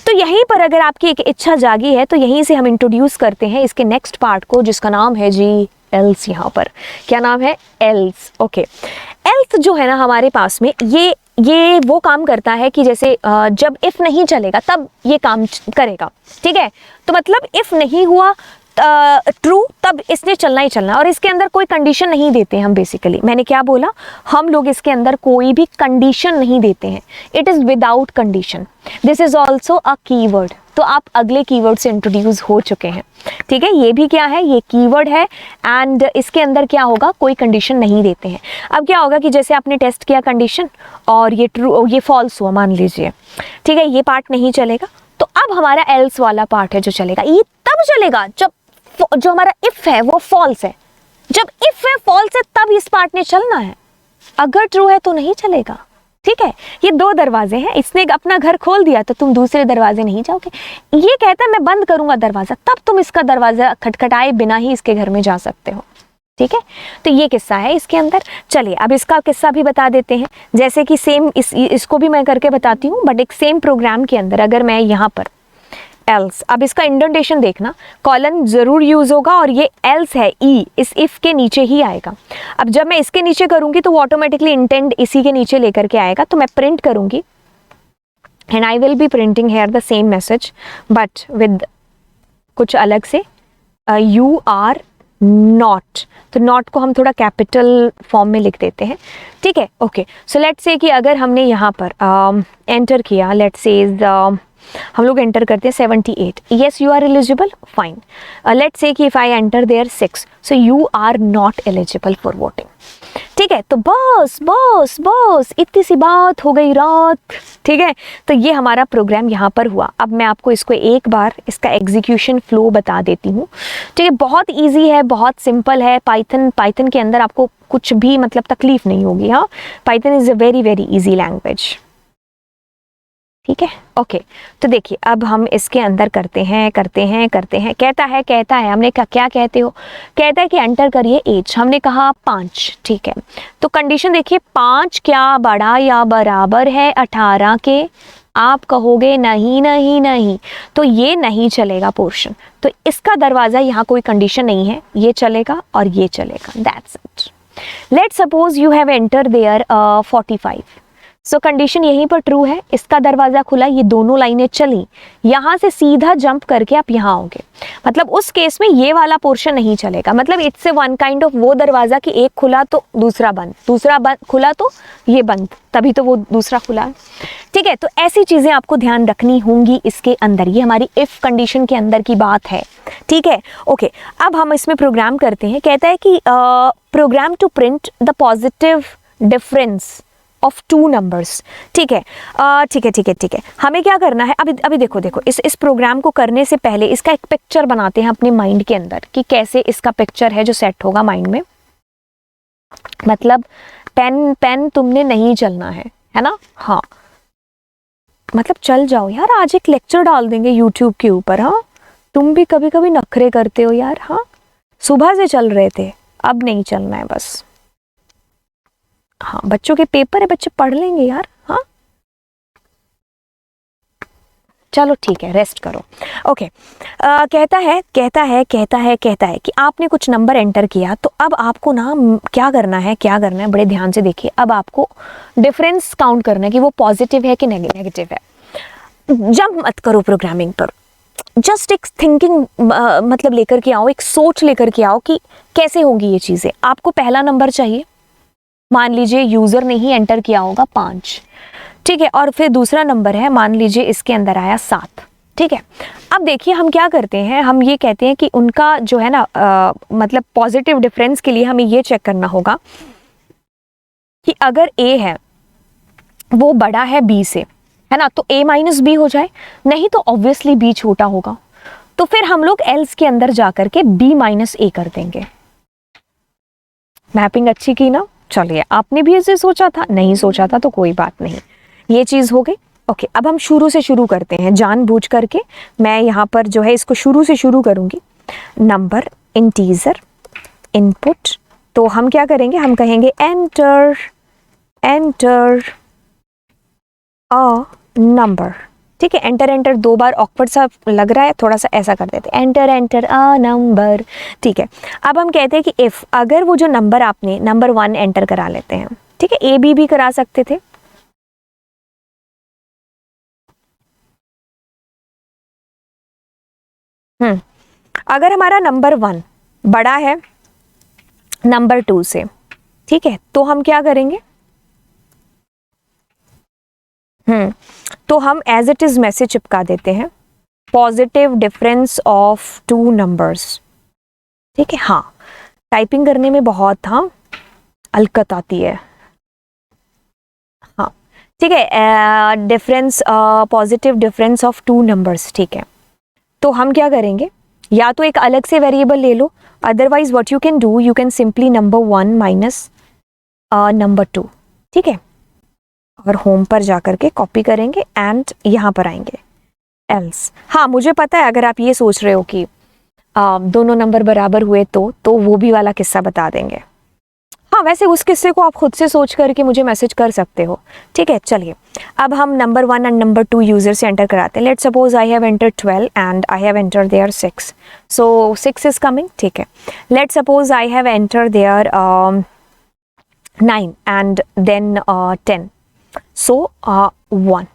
तो यहीं पर अगर आपकी एक इच्छा जागी है तो यहीं से हम इंट्रोड्यूस करते हैं इसके नेक्स्ट पार्ट को, जिसका नाम है जी एल्स। यहाँ पर क्या नाम है? एल्स। ओके, एल्स जो है ना हमारे पास में, ये वो काम करता है कि जैसे जब इफ नहीं चलेगा तब ये काम करेगा। ठीक है, तो मतलब इफ नहीं हुआ ट्रू तब इसने चलना ही चलना, और इसके अंदर कोई कंडीशन नहीं देते हम बेसिकली। मैंने क्या बोला, हम लोग इसके अंदर कोई भी कंडीशन नहीं देते हैं, it is without condition. This is also a keyword, तो आप अगले कीवर्ड से इंट्रोड्यूस हो चुके हैं, ठीक है। ये भी क्या है, ये कीवर्ड है, एंड इसके अंदर क्या होगा, कोई कंडीशन नहीं देते हैं। अब क्या होगा कि जैसे आपने टेस्ट किया कंडीशन और ये ट्रू, ये फॉल्स हुआ मान लीजिए, ठीक है, ये पार्ट नहीं चलेगा, तो अब हमारा एल्स वाला पार्ट है जो चलेगा। ये तब चलेगा जब जो हमारा इफ है वो फॉल्स है, जब इफ है फॉल्स है तब इस पार्ट ने चलना है, अगर ट्रू है तो नहीं चलेगा, ठीक है। ये दो दरवाजे हैं, इसने अपना घर खोल दिया तो तुम दूसरे दरवाजे नहीं जाओगे। ये कहता है मैं बंद करूंगा दरवाजा, तब तुम इसका दरवाजा खटखटाए बिना ही इसके घर में जा सकते हो, ठीक है। तो ये किस्सा है इसके अंदर। चलिए अब इसका किस्सा भी बता देते हैं, जैसे कि सेम इसको भी मैं करके बताती हूँ, बट एक सेम प्रोग्राम के अंदर अगर मैं यहाँ पर एल्स, अब इसका इंडेंटेशन देखना, कॉलन जरूर यूज होगा और ये एल्स है, ई इस इफ के नीचे ही आएगा। अब जब मैं इसके नीचे करूंगी तो वो ऑटोमेटिकली इंटेंड इसी के नीचे लेकर के आएगा, तो मैं प्रिंट करूंगी and I will be printing here the same message but with कुछ अलग से, यू आर नॉट, तो नॉट को हम थोड़ा कैपिटल फॉर्म में लिख देते हैं, ठीक है। ओके, सो लेट्स से कि अगर हमने यहाँ पर एंटर किया, लेट्स से हम लोग एंटर करते हैं 78, yes you are eligible, fine. Let's say कि if I enter there 6, so you are not eligible for voting, ठीक है। तो बस बस बस इतनी सी बात हो गई रात, ठीक है। तो ये हमारा प्रोग्राम यहाँ पर हुआ। अब मैं आपको इसको एक बार इसका एग्जीक्यूशन फ्लो बता देती हूँ, ठीक है। बहुत इजी है, बहुत सिंपल है। पाइथन के अंदर आपको कुछ भी मतलब तकलीफ नहीं होगी, हाँ। Python is a very very easy language, ठीक है। ओके, तो देखिए अब हम इसके अंदर करते हैं कहता है हमने कहा क्या कहते हो, कहता है कि एंटर करिए एज, हमने कहा 5, ठीक है। तो कंडीशन देखिए, 5 क्या बड़ा या बराबर है 18 के, आप कहोगे नहीं नहीं नहीं, तो ये नहीं चलेगा पोर्शन, तो इसका दरवाज़ा, यहाँ कोई कंडीशन नहीं है, ये चलेगा और ये चलेगा, that's it. Let's suppose you have enter there 45, so condition यहीं पर ट्रू है, इसका दरवाजा खुला, ये दोनों लाइनें चली, यहाँ से सीधा जंप करके आप यहाँ आओगे, मतलब उस केस में ये वाला पोर्शन नहीं चलेगा। मतलब it's a one kind of वो दरवाजा कि एक खुला तो दूसरा बंद, दूसरा बंद खुला तो ये बंद, तभी तो वो दूसरा खुला, ठीक है। तो ऐसी चीज़ें आपको ध्यान रखनी होंगी इसके अंदर, ये हमारी इफ़ कंडीशन के अंदर की बात है, ठीक है। ओके, अब हम इसमें प्रोग्राम करते हैं। कहता है कि program to print the positive difference of 2 numbers, ठीक है। ठीक है, हमें क्या करना है, अभी देखो इस प्रोग्राम को करने से पहले इसका एक पिक्चर बनाते हैं अपने माइंड के अंदर कि कैसे इसका पिक्चर है जो सेट होगा माइंड में। मतलब पेन तुमने नहीं चलना है ना, हाँ। मतलब चल जाओ यार, आज एक लेक्चर डाल देंगे यूट्यूब के ऊपर, हाँ। तुम भी कभी कभी नखरे करते हो यार, हाँ। सुबह से चल रहे थे, अब नहीं चलना है बस, हाँ। बच्चों के पेपर है, बच्चे पढ़ लेंगे यार, हाँ। चलो ठीक है, रेस्ट करो। ओके, कहता है कि आपने कुछ नंबर एंटर किया, तो अब आपको ना क्या करना है, बड़े ध्यान से देखिए। अब आपको डिफरेंस काउंट करना है कि वो पॉजिटिव है कि नेगेटिव है। जंप मत करो प्रोग्रामिंग पर, जस्ट एक थिंकिंग मतलब लेकर के आओ, एक सोच लेकर के आओ कि कैसे होंगी ये चीज़ें। आपको पहला नंबर चाहिए, मान लीजिए यूज़र ने ही एंटर किया होगा 5, ठीक है। और फिर दूसरा नंबर है, मान लीजिए इसके अंदर आया 7, ठीक है। अब देखिए हम क्या करते हैं, हम ये कहते हैं कि उनका जो है ना मतलब पॉजिटिव डिफरेंस के लिए हमें ये चेक करना होगा कि अगर A है वो बड़ा है B से, है ना, तो A माइनस B हो जाए, नहीं तो ऑब्वियसली B छोटा होगा, तो फिर हम लोग एल्स के अंदर जा करके B माइनस A कर देंगे। मैपिंग अच्छी की ना। चलिए, आपने भी ऐसे सोचा था, नहीं सोचा था तो कोई बात नहीं, ये चीज़ हो गई। ओके, अब हम शुरू से शुरू करते हैं, जानबूझ करके मैं यहाँ पर जो है इसको शुरू से शुरू करूँगी। नंबर इंटीजर इनपुट, तो हम क्या करेंगे, हम कहेंगे एंटर अ नंबर, ठीक है। एंटर 2 बार ऑकवर्ड सा लग रहा है, थोड़ा सा ऐसा कर देते हैं, एंटर अ नंबर, ठीक है। अब हम कहते हैं कि इफ़, अगर वो जो नंबर आपने नंबर 1 एंटर करा लेते हैं, ठीक है, AB भी करा सकते थे, अगर हमारा नंबर 1 बड़ा है नंबर 2 से, ठीक है, तो हम क्या करेंगे, तो हम एज इट इज मैसेज चिपका देते हैं, पॉजिटिव डिफरेंस ऑफ 2 नंबर्स। ठीक है, हाँ, टाइपिंग करने में बहुत अलकत आती है। हाँ ठीक है, difference, positive difference of 2 numbers. ठीक है, तो हम क्या करेंगे, या तो एक अलग से वेरिएबल ले लो, otherwise what you can do, you can simply number 1 minus number 2। ठीक है, और होम पर जाकर के कॉपी करेंगे एंड यहाँ पर आएंगे एल्स। हाँ मुझे पता है, अगर आप ये सोच रहे हो कि दोनों नंबर बराबर हुए तो वो भी वाला किस्सा बता देंगे। हाँ वैसे उस किस्से को आप खुद से सोच करके मुझे मैसेज कर सकते हो। ठीक है, चलिए अब हम नंबर 1 एंड नंबर 2 यूजर से एंटर कराते हैं। Let's suppose I have entered 12 and I have entered there 6, so 6 is coming. ठीक है, let's suppose I have entered there 9 and then 10, so 1।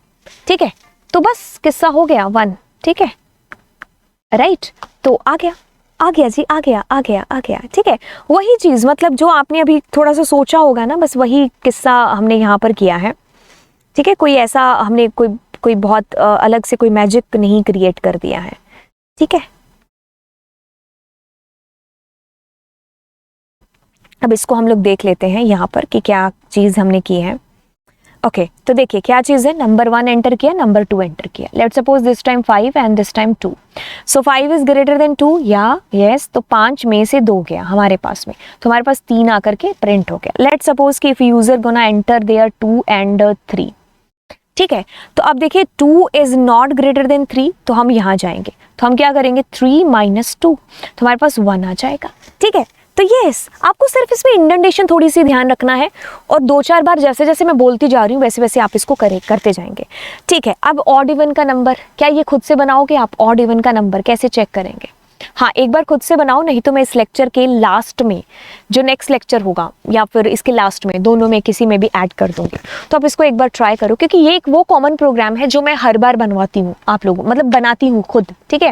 ठीक है, तो बस किस्सा हो गया 1। ठीक है, राइट, तो आ गया जी, आ गया। ठीक है, वही चीज़, मतलब जो आपने अभी थोड़ा सा सोचा होगा ना, बस वही किस्सा हमने यहाँ पर किया है। ठीक है, कोई ऐसा हमने कोई बहुत अलग से कोई मैजिक नहीं क्रिएट कर दिया है। ठीक है, अब इसको हम लोग देख लेते हैं यहाँ पर कि क्या चीज़ हमने की है। ओके, तो देखिए क्या चीज़ है, नंबर 1 एंटर किया, नंबर 2 एंटर किया। Let's suppose this time 5 and this time 2, so 5 is greater then 2 या यस, तो 5 में से 2 गया हमारे पास में, तो हमारे पास 3 आकर के प्रिंट हो गया। लेट्स सपोज कि if user gonna enter there 2 and 3। ठीक है, तो अब देखिए 2 इज नॉट ग्रेटर देन 3, तो हम यहाँ जाएंगे, तो हम क्या करेंगे 3 माइनस 2, तो हमारे पास 1 आ जाएगा। ठीक है, तो यस, आपको सिर्फ इसमें इंडेंटेशन थोड़ी सी ध्यान रखना है, और 2-4 बार जैसे जैसे मैं बोलती जा रही हूँ वैसे वैसे आप इसको करते जाएंगे। ठीक है, अब ऑड इवन का नंबर, क्या ये खुद से बनाओगे आप? ऑड इवन का नंबर कैसे चेक करेंगे? हाँ एक बार खुद से बनाओ, नहीं तो मैं इस लेक्चर के लास्ट में, जो नेक्स्ट लेक्चर होगा या फिर इसके लास्ट में, दोनों में किसी में भी ऐड कर दूंगी, तो आप इसको एक बार ट्राई करो, क्योंकि ये एक वो कॉमन प्रोग्राम है जो मैं हर बार बनवाती हूँ आप लोगों, मतलब बनाती हूँ खुद। ठीक है,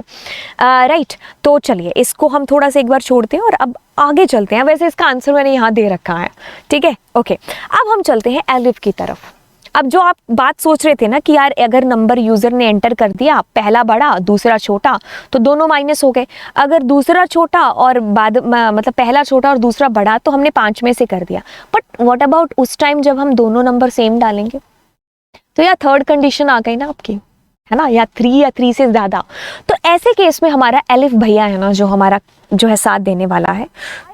राइट, तो चलिए इसको हम थोड़ा सा एक बार छोड़ते हैं और अब आगे चलते हैं। वैसे इसका आंसर मैंने यहाँ दे रखा है। ठीक है, ओके, अब हम चलते हैं एलिफ की तरफ। अब जो आप बात सोच रहे थे ना कि यार अगर नंबर यूजर ने एंटर कर दिया, पहला बड़ा दूसरा छोटा, तो दोनों माइनस हो गए। अगर दूसरा छोटा और बाद मतलब पहला छोटा और दूसरा बड़ा, तो हमने 5 में से कर दिया। बट व्हाट अबाउट उस टाइम जब हम दोनों नंबर सेम डालेंगे, तो यार थर्ड कंडीशन आ गई ना आपकी, है ना, या 3 या 3 से ज़्यादा। तो ऐसे केस में हमारा एलिफ भैया है ना, जो हमारा जो है साथ देने वाला है,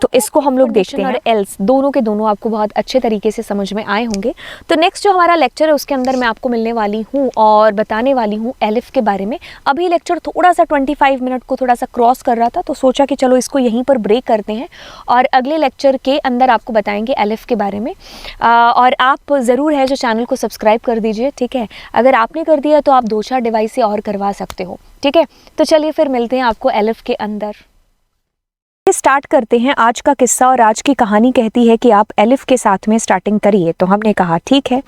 तो इसको हम लोग देखते हैं। और एल्स दोनों के दोनों आपको बहुत अच्छे तरीके से समझ में आए होंगे। तो नेक्स्ट जो हमारा लेक्चर है उसके अंदर मैं आपको मिलने वाली हूँ और बताने वाली हूँ एलिफ के बारे में। अभी लेक्चर थोड़ा सा 25 मिनट को थोड़ा सा क्रॉस कर रहा था, तो सोचा कि चलो इसको यहीं पर ब्रेक करते हैं और अगले लेक्चर के अंदर आपको बताएंगे एलिफ के बारे में। और आप ज़रूर है जो चैनल को सब्सक्राइब कर दीजिए। ठीक है, अगर आपने कर दिया तो आप 2-4 डिवाइस से और करवा सकते हो। ठीक है, तो चलिए फिर मिलते हैं आपको एलिफ के अंदर। स्टार्ट करते हैं आज का किस्सा, और आज की कहानी कहती है कि आप एलिफ के साथ में स्टार्टिंग करिए। तो हमने कहा ठीक है,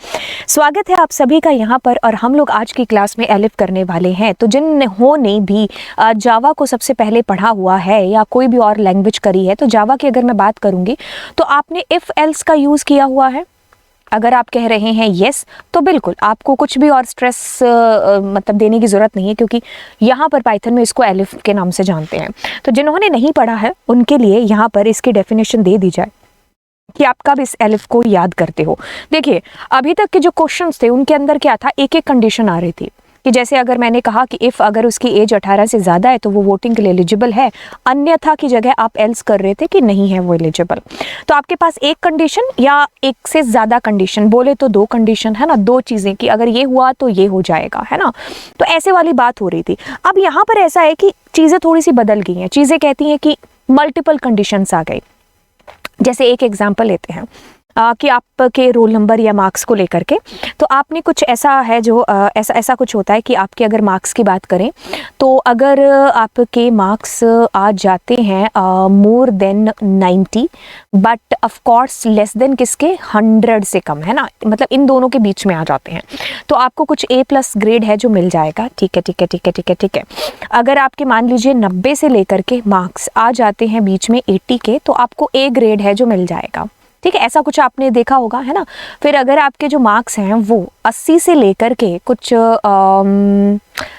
स्वागत है आप सभी का यहाँ पर, और हम लोग आज की क्लास में एलिफ करने वाले हैं। तो जिन्होंने भी जावा को सबसे पहले पढ़ा हुआ है या कोई भी और लैंग्वेज करी है, तो जावा की अगर मैं बात करूँगी तो आपने इफ़ एल्स का यूज़ किया हुआ है। अगर आप कह रहे हैं यस, तो बिल्कुल आपको कुछ भी और स्ट्रेस मतलब देने की ज़रूरत नहीं है, क्योंकि यहाँ पर पाइथन में इसको एलिफ के नाम से जानते हैं। तो जिन्होंने नहीं पढ़ा है उनके लिए यहाँ पर इसकी डेफिनेशन दे दी जाए कि आप कब इस एलिफ को याद करते हो। देखिए अभी तक के जो क्वेश्चंस थे उनके अंदर क्या था, एक एक कंडीशन आ रही थी कि जैसे अगर मैंने कहा कि इफ़ अगर उसकी एज 18 से ज़्यादा है तो वो वोटिंग के लिए एलिजिबल है, अन्यथा की जगह आप एल्स कर रहे थे कि नहीं है वो एलिजिबल। तो आपके पास एक कंडीशन या एक से ज़्यादा कंडीशन, बोले तो 2 कंडीशन, है ना, 2 चीज़ें कि अगर ये हुआ तो ये हो जाएगा, है ना। तो ऐसे वाली बात हो रही थी। अब यहाँ पर ऐसा है कि चीज़ें थोड़ी सी बदल गई हैं। चीज़ें कहती हैं कि मल्टीपल कंडीशंस आ गई। जैसे एक एग्जाम्पल लेते हैं, कि आपके रोल नंबर या मार्क्स को लेकर के, तो आपने कुछ ऐसा है जो ऐसा कुछ होता है कि आपके अगर मार्क्स की बात करें तो अगर आपके मार्क्स आ जाते हैं more than 90 but of course less than किसके 100 से कम, है ना, मतलब इन दोनों के बीच में आ जाते हैं, तो आपको कुछ A+ ग्रेड है जो मिल जाएगा। ठीक है ठीक है ठीक है ठीक है ठीक है। अगर आपके मान लीजिए 90 से लेकर के मार्क्स आ जाते हैं बीच में 80 के, तो आपको A ग्रेड है जो मिल जाएगा। ठीक है, ऐसा कुछ आपने देखा होगा, है ना। फिर अगर आपके जो मार्क्स हैं वो 80 से लेकर के कुछ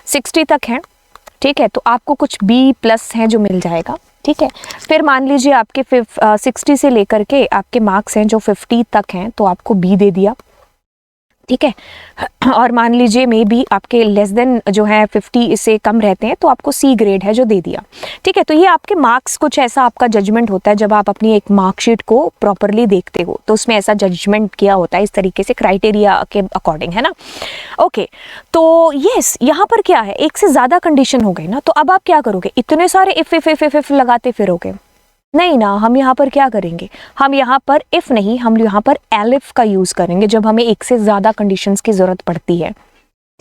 60 तक हैं, ठीक है, तो आपको कुछ B+ है जो मिल जाएगा। ठीक है, फिर मान लीजिए आपके 60 से लेकर के आपके मार्क्स हैं जो 50 तक हैं, तो आपको B दे दिया। ठीक है, और मान लीजिए मे बी आपके लेस देन जो है 50 से कम रहते हैं, तो आपको C ग्रेड है जो दे दिया। ठीक है, तो ये आपके मार्क्स, कुछ ऐसा आपका जजमेंट होता है जब आप अपनी एक मार्कशीट को प्रॉपरली देखते हो, तो उसमें ऐसा जजमेंट किया होता है इस तरीके से क्राइटेरिया के अकॉर्डिंग, है ना। ओके, तो यस, यहाँ पर क्या है, एक से ज़्यादा कंडीशन हो गई ना, तो अब आप क्या करोगे, इतने सारे इफ लगाते फिरोगे, नहीं ना। हम यहाँ पर क्या करेंगे, हम यहाँ पर इफ नहीं, हम यहाँ पर एलिफ का यूज करेंगे जब हमें एक से ज्यादा कंडीशंस की जरूरत पड़ती है।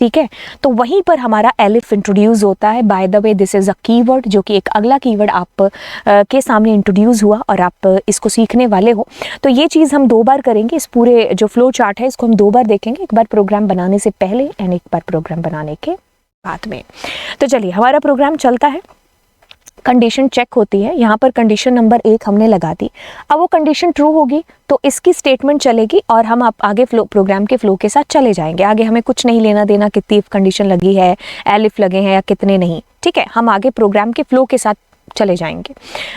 ठीक है, तो वहीं पर हमारा एलिफ इंट्रोड्यूस होता है। By the way this is a keyword, जो कि एक अगला कीवर्ड आप के सामने इंट्रोड्यूस हुआ और आप इसको सीखने वाले हो। तो ये चीज़ हम 2 बार करेंगे, इस पूरे जो फ्लो चार्ट है इसको हम 2 बार देखेंगे, एक बार प्रोग्राम बनाने से पहले एंड एक बार प्रोग्राम बनाने के बाद में। तो चलिए, हमारा प्रोग्राम चलता है, कंडीशन चेक होती है। यहाँ पर कंडीशन नंबर 1 हमने लगा दी। अब वो कंडीशन ट्रू होगी तो इसकी स्टेटमेंट चलेगी और हम आप आगे प्रोग्राम के फ्लो के साथ चले जाएंगे। आगे हमें कुछ नहीं लेना देना कितनी कंडीशन लगी है, एलिफ लगे हैं या कितने नहीं। ठीक है, हम आगे प्रोग्राम के फ्लो के साथ चले जाएंगे।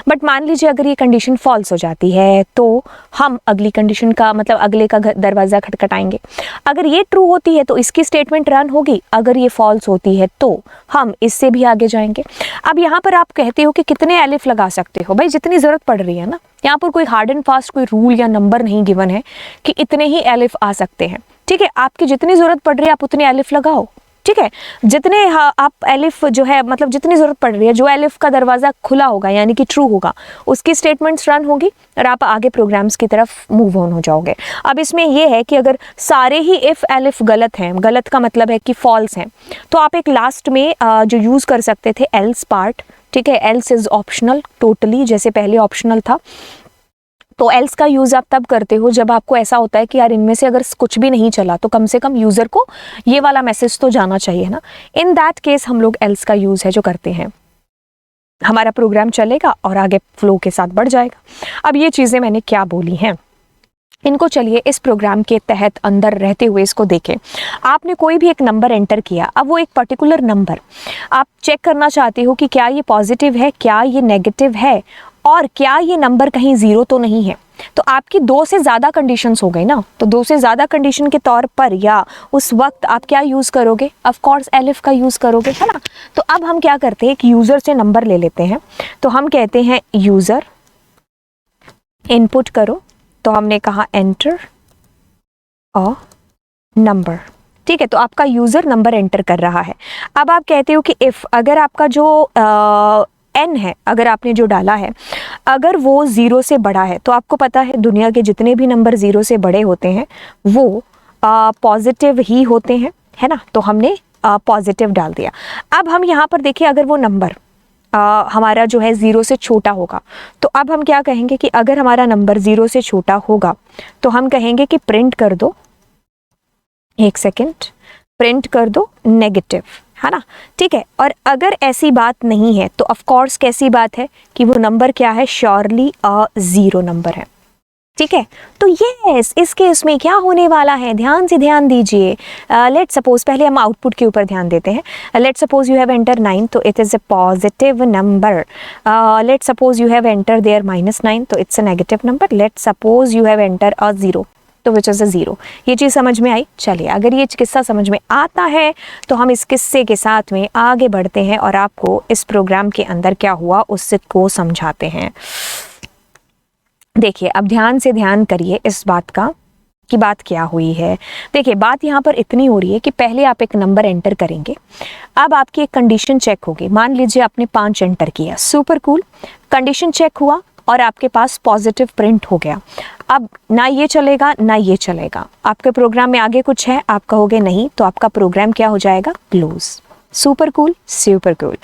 बट मान लीजिए अगर ये कंडीशन फॉल्स हो जाती है तो हम अगली कंडीशन का मतलब अगले का दरवाज़ा खटखटाएंगे। अगर ये ट्रू होती है तो इसकी स्टेटमेंट रन होगी, अगर ये फॉल्स होती है तो हम इससे भी आगे जाएंगे। अब यहाँ पर आप कहते हो कि कितने एलिफ लगा सकते हो, भाई जितनी ज़रूरत पड़ रही है ना। यहाँ पर कोई हार्ड एंड फास्ट कोई रूल या नंबर नहीं गिवन है कि इतने ही एलिफ आ सकते हैं। ठीक है, आपकी जितनी ज़रूरत पड़ रही है आप उतने एलिफ लगाओ। ठीक है, जितने आप एलिफ जो है मतलब जितनी ज़रूरत पड़ रही है, जो एलिफ का दरवाज़ा खुला होगा यानी कि ट्रू होगा, उसकी स्टेटमेंट्स रन होगी और आप आगे प्रोग्राम्स की तरफ मूव ऑन हो जाओगे। अब इसमें यह है कि अगर सारे ही इफ़ एलिफ गलत हैं, गलत का मतलब है कि फॉल्स हैं, तो आप एक लास्ट में जो यूज़ कर सकते थे एल्स पार्ट। ठीक है, एल्स इज़ ऑप्शनल टोटली, जैसे पहले ऑप्शनल था। तो एल्स का यूज़ आप तब करते हो जब आपको ऐसा होता है कि यार इनमें से अगर कुछ भी नहीं चला तो कम से कम यूज़र को ये वाला मैसेज तो जाना चाहिए ना। इन दैट केस हम लोग एल्स का यूज़ है जो करते हैं, हमारा प्रोग्राम चलेगा और आगे फ्लो के साथ बढ़ जाएगा। अब ये चीज़ें मैंने क्या बोली हैं, इनको चलिए इस प्रोग्राम के तहत अंदर रहते हुए इसको देखें। आपने कोई भी एक नंबर एंटर किया, अब वो एक पर्टिकुलर नंबर आप चेक करना चाहते हो कि क्या ये पॉजिटिव है, क्या ये नेगेटिव है, और क्या ये नंबर कहीं 0 तो नहीं है। तो आपकी 2 से ज़्यादा कंडीशंस हो गई ना, तो 2 से ज़्यादा कंडीशन के तौर पर या उस वक्त आप क्या यूज़ करोगे, ऑफ कोर्स एलिफ का यूज़ करोगे, है ना। तो अब हम क्या करते हैं, एक यूज़र से नंबर ले लेते हैं। तो हम कहते हैं यूज़र इनपुट करो, तो हमने कहा एंटर अ नंबर। ठीक है, तो आपका यूज़र नंबर एंटर कर रहा है। अब आप कहते हो कि इफ़ अगर आपका जो n है, अगर आपने जो डाला है अगर वो 0 से बड़ा है, तो आपको पता है दुनिया के जितने भी नंबर 0 से बड़े होते हैं वो पॉजिटिव ही होते हैं, है ना। तो हमने पॉजिटिव डाल दिया। अब हम यहाँ पर देखिए, अगर वो नंबर हमारा जो है 0 से छोटा होगा, तो अब हम क्या कहेंगे कि अगर हमारा नंबर 0 से छोटा होगा तो हम कहेंगे कि प्रिंट कर दो, एक सेकेंड, प्रिंट कर दो नेगेटिव, है ना। ठीक है, और अगर ऐसी बात नहीं है तो ऑफ कोर्स कैसी बात है कि वो नंबर क्या है, श्योरली अ 0 नंबर है। ठीक है, तो यस, इस केस में क्या होने वाला है, ध्यान से ध्यान दीजिए। लेट सपोज, पहले हम आउटपुट के ऊपर ध्यान देते हैं। Let suppose you have enter 9, तो it is a positive number. Let suppose you have enter there -9, तो it's a negative number. Let suppose you have enter a 0, तो विच इज़ अ 0। ये चीज़ समझ में आई। चलिए, अगर ये किस्सा समझ में आता है तो हम इस किस्से के साथ में आगे बढ़ते हैं और आपको इस प्रोग्राम के अंदर क्या हुआ उसको समझाते हैं। देखिए, अब ध्यान से ध्यान करिए इस बात का कि बात क्या हुई है। देखिए, बात यहाँ पर इतनी हो रही है कि पहले आप एक नंबर एंटर करेंगे। अब आपकी एक कंडीशन चेक होगी। मान लीजिए आपने 5 एंटर किया, सुपर कूल, कंडीशन चेक हुआ और आपके पास पॉजिटिव प्रिंट हो गया। अब ना ये चलेगा ना ये चलेगा, आपके प्रोग्राम में आगे कुछ है, आप कहोगे नहीं, तो आपका प्रोग्राम क्या हो जाएगा, close. Super cool, super cool.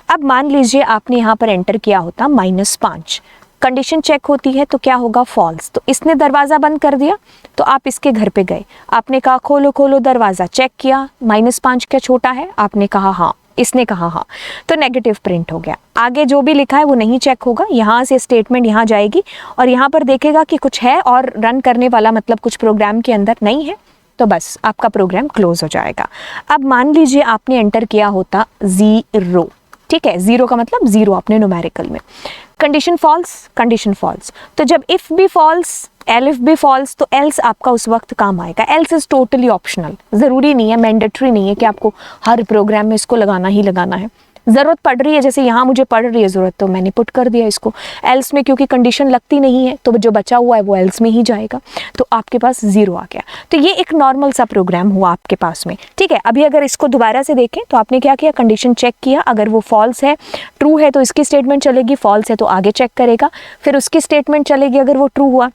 अब मान लीजिए आपने यहाँ पर एंटर किया होता -5, कंडीशन चेक होती है तो क्या होगा, फॉल्स। तो इसने दरवाज़ा बंद कर दिया, तो आप इसके घर पे गए, आपने कहा खोलो खोलो दरवाज़ा, चेक किया -5 क्या छोटा है, आपने कहा हाँ, इसने कहा हाँ, तो नेगेटिव प्रिंट हो गया। आगे जो भी लिखा है वो नहीं चेक होगा, यहाँ से स्टेटमेंट यहाँ जाएगी और यहाँ पर देखेगा कि कुछ है और रन करने वाला मतलब कुछ प्रोग्राम के अंदर नहीं है, तो बस आपका प्रोग्राम क्लोज हो जाएगा। अब मान लीजिए आपने एंटर किया होता 0, ठीक है, 0 का मतलब 0 आपने न्यूमेरिकल में, कंडीशन फॉल्स, कंडीशन फॉल्स। तो जब इफ भी फॉल्स, एलिफ भी फॉल्स, तो एल्स आपका उस वक्त काम आएगा। एल्स इज टोटली ऑप्शनल, ज़रूरी नहीं है, मैंडेटरी नहीं है कि आपको हर प्रोग्राम में इसको लगाना ही लगाना है। ज़रूरत पड़ रही है, जैसे यहाँ मुझे पड़ रही है ज़रूरत, तो मैंने पुट कर दिया इसको एल्स में, क्योंकि कंडीशन लगती नहीं है तो जो बचा हुआ है वो एल्स में ही जाएगा, तो आपके पास 0 आ गया। तो ये एक नॉर्मल सा प्रोग्राम हुआ आपके पास में, ठीक है। अभी अगर इसको दोबारा से देखें तो आपने क्या किया, कंडीशन चेक किया, अगर वो फॉल्स है, ट्रू है तो इसकी स्टेटमेंट चलेगी, फॉल्स है तो आगे चेक करेगा, फिर उसकी स्टेटमेंट चलेगी, अगर वो ट्रू हुआ,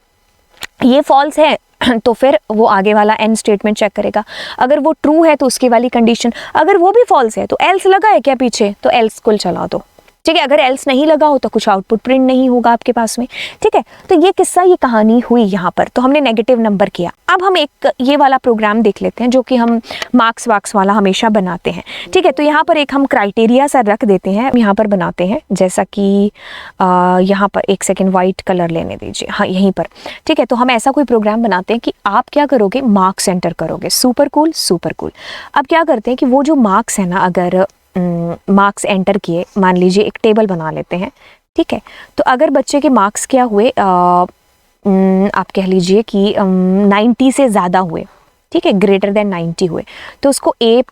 ये फॉल्स है तो फिर वो आगे वाला एंड स्टेटमेंट चेक करेगा, अगर वो ट्रू है तो उसकी वाली कंडीशन, अगर वो भी फॉल्स है तो एल्स लगा है क्या पीछे, तो एल्स को चला दो, ठीक है। अगर एल्स नहीं लगा हो तो कुछ आउटपुट प्रिंट नहीं होगा आपके पास में, ठीक है। तो ये किस्सा, ये कहानी हुई यहाँ पर, तो हमने नेगेटिव नंबर किया। अब हम एक ये वाला प्रोग्राम देख लेते हैं जो कि हम मार्क्स वार्क्स वाला हमेशा बनाते हैं, ठीक है। तो यहाँ पर एक हम क्राइटेरिया सा रख देते हैं, यहाँ पर बनाते हैं, जैसा कि यहाँ पर एक सेकेंड वाइट कलर लेने दीजिए, हाँ यहीं पर, ठीक है। तो हम ऐसा कोई प्रोग्राम बनाते हैं कि आप क्या करोगे, मार्क्स एंटर करोगे, सुपर कूल, सुपर कूल। अब क्या करते हैं कि वो जो मार्क्स है ना, अगर मार्क्स एंटर किए, मान लीजिए एक टेबल बना लेते हैं, ठीक है। तो अगर बच्चे के मार्क्स क्या हुए, आप कह लीजिए कि 90 से ज़्यादा हुए, ठीक है, ग्रेटर देन 90 हुए, तो उसको A+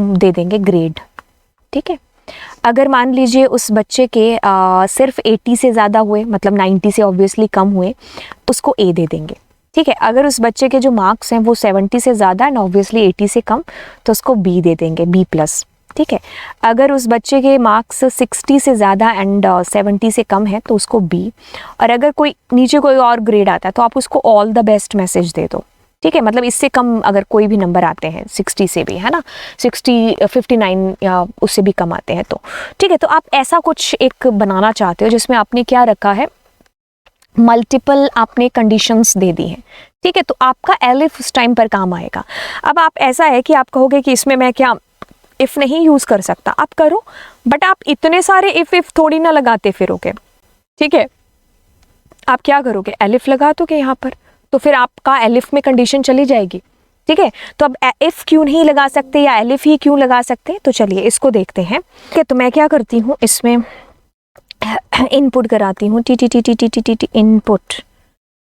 दे देंगे ग्रेड, ठीक है। अगर मान लीजिए उस बच्चे के सिर्फ 80 से ज़्यादा हुए, मतलब 90 से ऑब्वियसली कम हुए, उसको A दे देंगे, ठीक है। अगर उस बच्चे के जो मार्क्स हैं वो 70 से ज़्यादा एंड ऑब्वियसली 80 से कम, तो उसको B दे देंगे, B+, ठीक है। अगर उस बच्चे के मार्क्स 60 से ज़्यादा एंड 70 से कम है तो उसको B, और अगर कोई नीचे कोई और ग्रेड आता है तो आप उसको ऑल द बेस्ट मैसेज दे दो, ठीक है। मतलब इससे कम अगर कोई भी नंबर आते हैं 60 से भी, है ना, 60, 59 या उससे भी कम आते हैं तो, ठीक है। तो आप ऐसा कुछ एक बनाना चाहते हो जिसमें आपने क्या रखा है, मल्टीपल आपने कंडीशंस दे दी हैं, ठीक है। तो आपका एलिफ उस टाइम पर काम आएगा। अब आप ऐसा है कि आप कहोगे कि इसमें मैं क्या इफ़ नहीं यूज़ कर सकता, आप करो, बट आप इतने सारे इफ़ थोड़ी ना लगाते फिरोगे, ठीक है। आप क्या करोगे, एलिफ लगा दोगे यहाँ पर, तो फिर आपका एलिफ में कंडीशन चली जाएगी, ठीक है। तो अब इफ़ क्यों नहीं लगा सकते या एलिफ ही क्यों लगा सकते, तो चलिए इसको देखते हैं, ठीक है। तो मैं क्या करती हूँ, इसमें इनपुट कराती हूँ, टी इनपुट,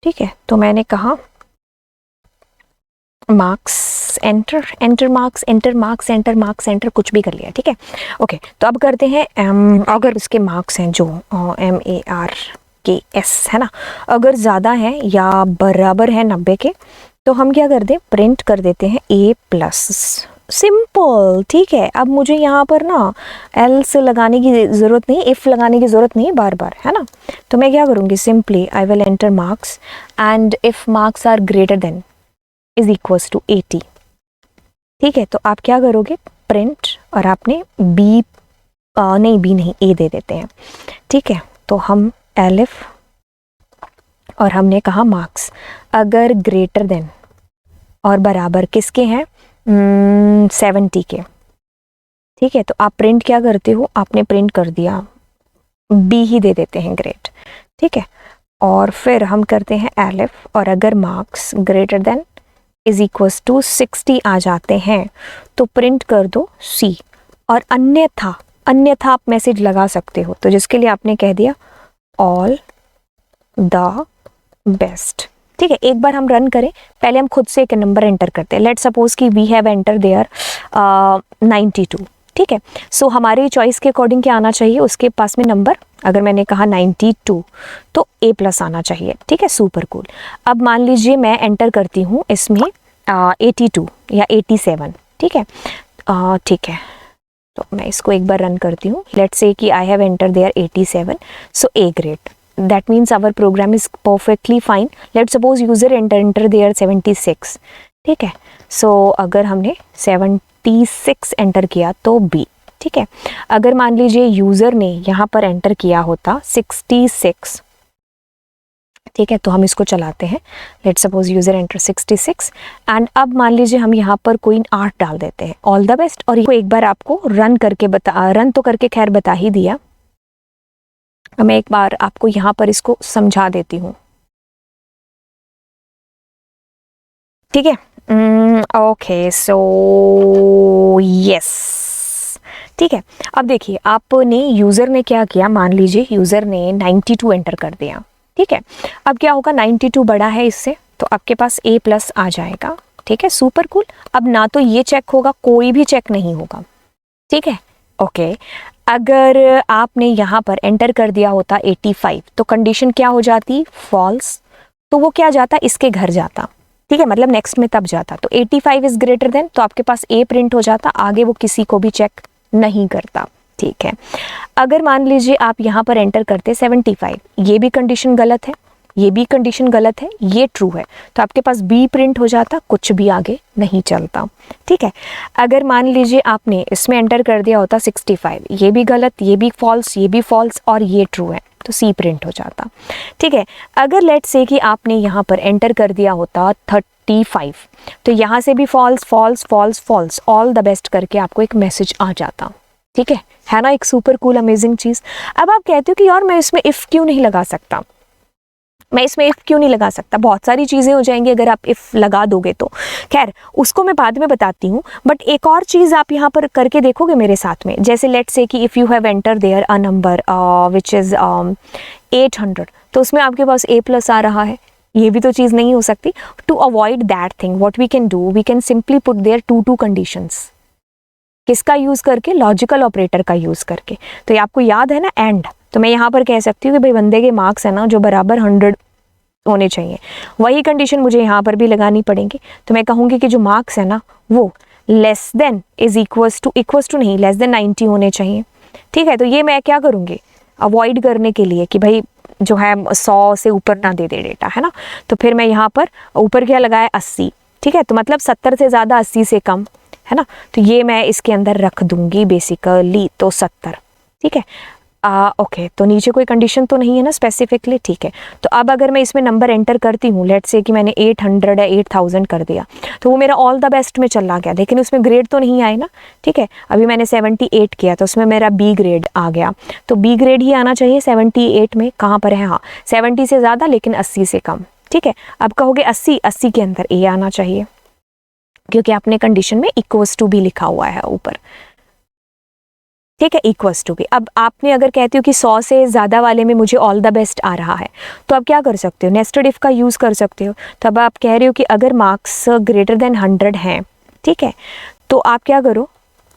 ठीक है। तो मैंने कहा marks enter, enter marks, enter marks, enter marks, enter, कुछ भी कर लिया, ठीक है, ओके। तो अब करते हैं अगर इसके मार्क्स हैं जो MARKS है ना, अगर ज़्यादा है या बराबर है 90 के, तो हम क्या कर दें, प्रिंट कर देते हैं A+, सिंपल, ठीक है। अब मुझे यहाँ पर ना एल्स लगाने की ज़रूरत नहीं, इफ़ लगाने की ज़रूरत नहीं बार बार, है ना। तो मैं क्या करूँगी, simply I will enter marks and if marks are greater than is equals to 80, ठीक है। तो आप क्या करोगे, प्रिंट, और आपने B नहीं A दे देते हैं, ठीक है। तो हम एलिफ और हमने कहा मार्क्स अगर ग्रेटर देन और बराबर किसके हैं, 70 के, ठीक है। तो आप प्रिंट क्या करते हो, आपने प्रिंट कर दिया B ही दे देते हैं ग्रेड, ठीक है। और फिर हम करते हैं एलिफ, और अगर marks greater than is equals to 60 आ जाते हैं तो प्रिंट कर दो C, और अन्यथा आप मैसेज लगा सकते हो, तो जिसके लिए आपने कह दिया ऑल द बेस्ट, ठीक है। एक बार हम रन करें, पहले हम खुद से एक नंबर एंटर करते हैं। लेट सपोज कि वी हैव एंटर देयर 92, ठीक है। सो हमारी चॉइस के अकॉर्डिंग क्या आना चाहिए, उसके पास में नंबर, अगर मैंने कहा 92 तो A+ आना चाहिए, ठीक है, सुपर कूल। अब मान लीजिए मैं एंटर करती हूँ इसमें 82 या 87, ठीक है, ठीक है। तो मैं इसको एक बार रन करती हूँ, लेट्स से कि I have enter there 87, so A grade that means our program is perfectly fine. Let's suppose user enter there 76, ठीक है. सो अगर हमने 76 एंटर किया तो B, ठीक है. अगर मान लीजिए यूज़र ने यहाँ पर एंटर किया होता 66, ठीक है, तो हम इसको चलाते हैं. Let's suppose user enter 66 and अब मान लीजिए हम यहाँ पर कोई 8 डाल देते हैं. All the best. और ये एक बार आपको रन तो करके खैर बता ही दिया. मैं एक बार आपको यहाँ पर इसको समझा देती हूँ, ठीक है. ओके, सो यस, ठीक है. अब देखिए आपने यूज़र ने क्या किया, मान लीजिए यूज़र ने 92 एंटर कर दिया, ठीक है. अब क्या होगा, 92 बड़ा है इससे, तो आपके पास A+ आ जाएगा, ठीक है. Super cool. अब ना तो ये चेक होगा, कोई भी चेक नहीं होगा, ठीक है. ओके, अगर आपने यहाँ पर एंटर कर दिया होता 85, तो कंडीशन क्या हो जाती, फॉल्स. तो वो क्या जाता, इसके घर जाता, ठीक है, मतलब नेक्स्ट में तब जाता. तो 85 इज ग्रेटर देन, तो आपके पास A प्रिंट हो जाता, आगे वो किसी को भी चेक नहीं करता, ठीक है. अगर मान लीजिए आप यहाँ पर एंटर करते 75, ये भी कंडीशन गलत है, ये भी कंडीशन गलत है, ये ट्रू है, तो आपके पास B प्रिंट हो जाता, कुछ भी आगे नहीं चलता, ठीक है. अगर मान लीजिए आपने इसमें एंटर कर दिया होता 65, ये भी गलत, ये भी फॉल्स, ये भी फॉल्स और ये ट्रू है, तो C प्रिंट हो जाता, ठीक है. अगर लेट्स से कि आपने यहाँ पर एंटर कर दिया होता 35, तो यहाँ से भी false false false false, all the best करके आपको एक मैसेज आ जाता, ठीक है ना. एक सुपर कूल अमेजिंग चीज़. अब आप कहते हो कि यार मैं इसमें इफ़ क्यों नहीं लगा सकता, मैं इसमें इफ़ क्यों नहीं लगा सकता, बहुत सारी चीज़ें हो जाएंगी अगर आप इफ़ लगा दोगे तो. खैर उसको मैं बाद में बताती हूँ, बट एक और चीज़ आप यहाँ पर करके देखोगे मेरे साथ में. जैसे लेट्स से कि if you have enter there a number which is 800, तो उसमें आपके पास A+ आ रहा है, ये भी तो चीज़ नहीं हो सकती. To avoid that thing what we can do, we can simply put there 2 conditions. किसका यूज़ करके, लॉजिकल ऑपरेटर का यूज़ करके. तो ये आपको याद है ना, एंड. तो मैं यहाँ पर कह सकती हूँ कि भाई बंदे के मार्क्स है ना जो बराबर 100 होने चाहिए, वही कंडीशन मुझे यहाँ पर भी लगानी पड़ेंगी. तो मैं कहूँगी कि जो मार्क्स है ना वो less than is equals to नहीं, लेस देन 90 होने चाहिए, ठीक है. तो ये मैं क्या करूँगी, अवॉइड करने के लिए कि भाई जो है 100 से ऊपर ना दे दे डेटा, है ना. तो फिर मैं यहाँ पर ऊपर क्या लगाया, 80, ठीक है. तो मतलब 70 से ज़्यादा 80 से कम, है ना. तो ये मैं इसके अंदर रख दूंगी बेसिकली, तो 70, ठीक है. ओके, तो नीचे कोई कंडीशन तो नहीं है ना स्पेसिफिकली, ठीक है. तो अब अगर मैं इसमें नंबर एंटर करती हूँ, लेट्स से कि मैंने 800 या 8000 कर दिया, तो वो मेरा ऑल द बेस्ट में चला गया, लेकिन उसमें ग्रेड तो नहीं आए ना, ठीक है. अभी मैंने 78 किया, तो उसमें मेरा B ग्रेड आ गया, तो B ग्रेड ही आना चाहिए 78 में. कहाँ पर है, हाँ 70 से ज़्यादा लेकिन 80 से कम, ठीक है. अब कहोगे 80 के अंदर A आना चाहिए, क्योंकि आपने कंडीशन में इक्वल्स टू भी लिखा हुआ है ऊपर, ठीक है, इक्वल्स टू भी. अब आपने अगर कहते हो कि 100 से ज़्यादा वाले में मुझे ऑल द बेस्ट आ रहा है, तो आप क्या कर सकते हो, नेस्टेड इफ़ का यूज़ कर सकते हो. तो अब आप कह रहे हो कि अगर मार्क्स ग्रेटर देन 100 हैं, ठीक है, तो आप क्या करो,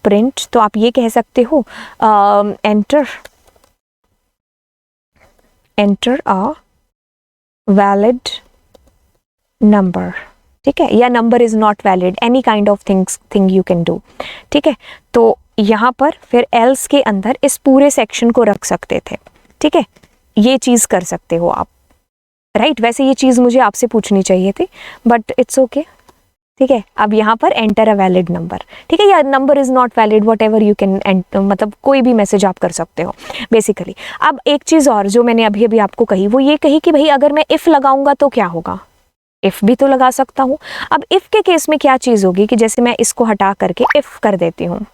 प्रिंट. तो आप ये कह सकते हो एंटर अ वैलिड नंबर, ठीक है, या number is not valid, any kind of thing you can do, ठीक है. तो यहाँ पर फिर एल्स के अंदर इस पूरे सेक्शन को रख सकते थे, ठीक है. ये चीज़ कर सकते हो आप, राइट. वैसे ये चीज़ मुझे आपसे पूछनी चाहिए थी, बट इट्स ओके, ठीक है. अब यहाँ पर एंटर अ वैलिड नंबर, ठीक है, या number is not valid, what ever you can, मतलब कोई भी मैसेज आप कर सकते हो बेसिकली. अब एक चीज़ और जो मैंने अभी अभी आपको कही, वो ये कही कि भाई अगर मैं इफ़ लगाऊंगा तो क्या होगा, इफ़ भी तो लगा सकता हूँ. अब इफ़ के केस में क्या चीज़ होगी कि जैसे मैं इसको हटा करके इफ़ कर देती हूँ,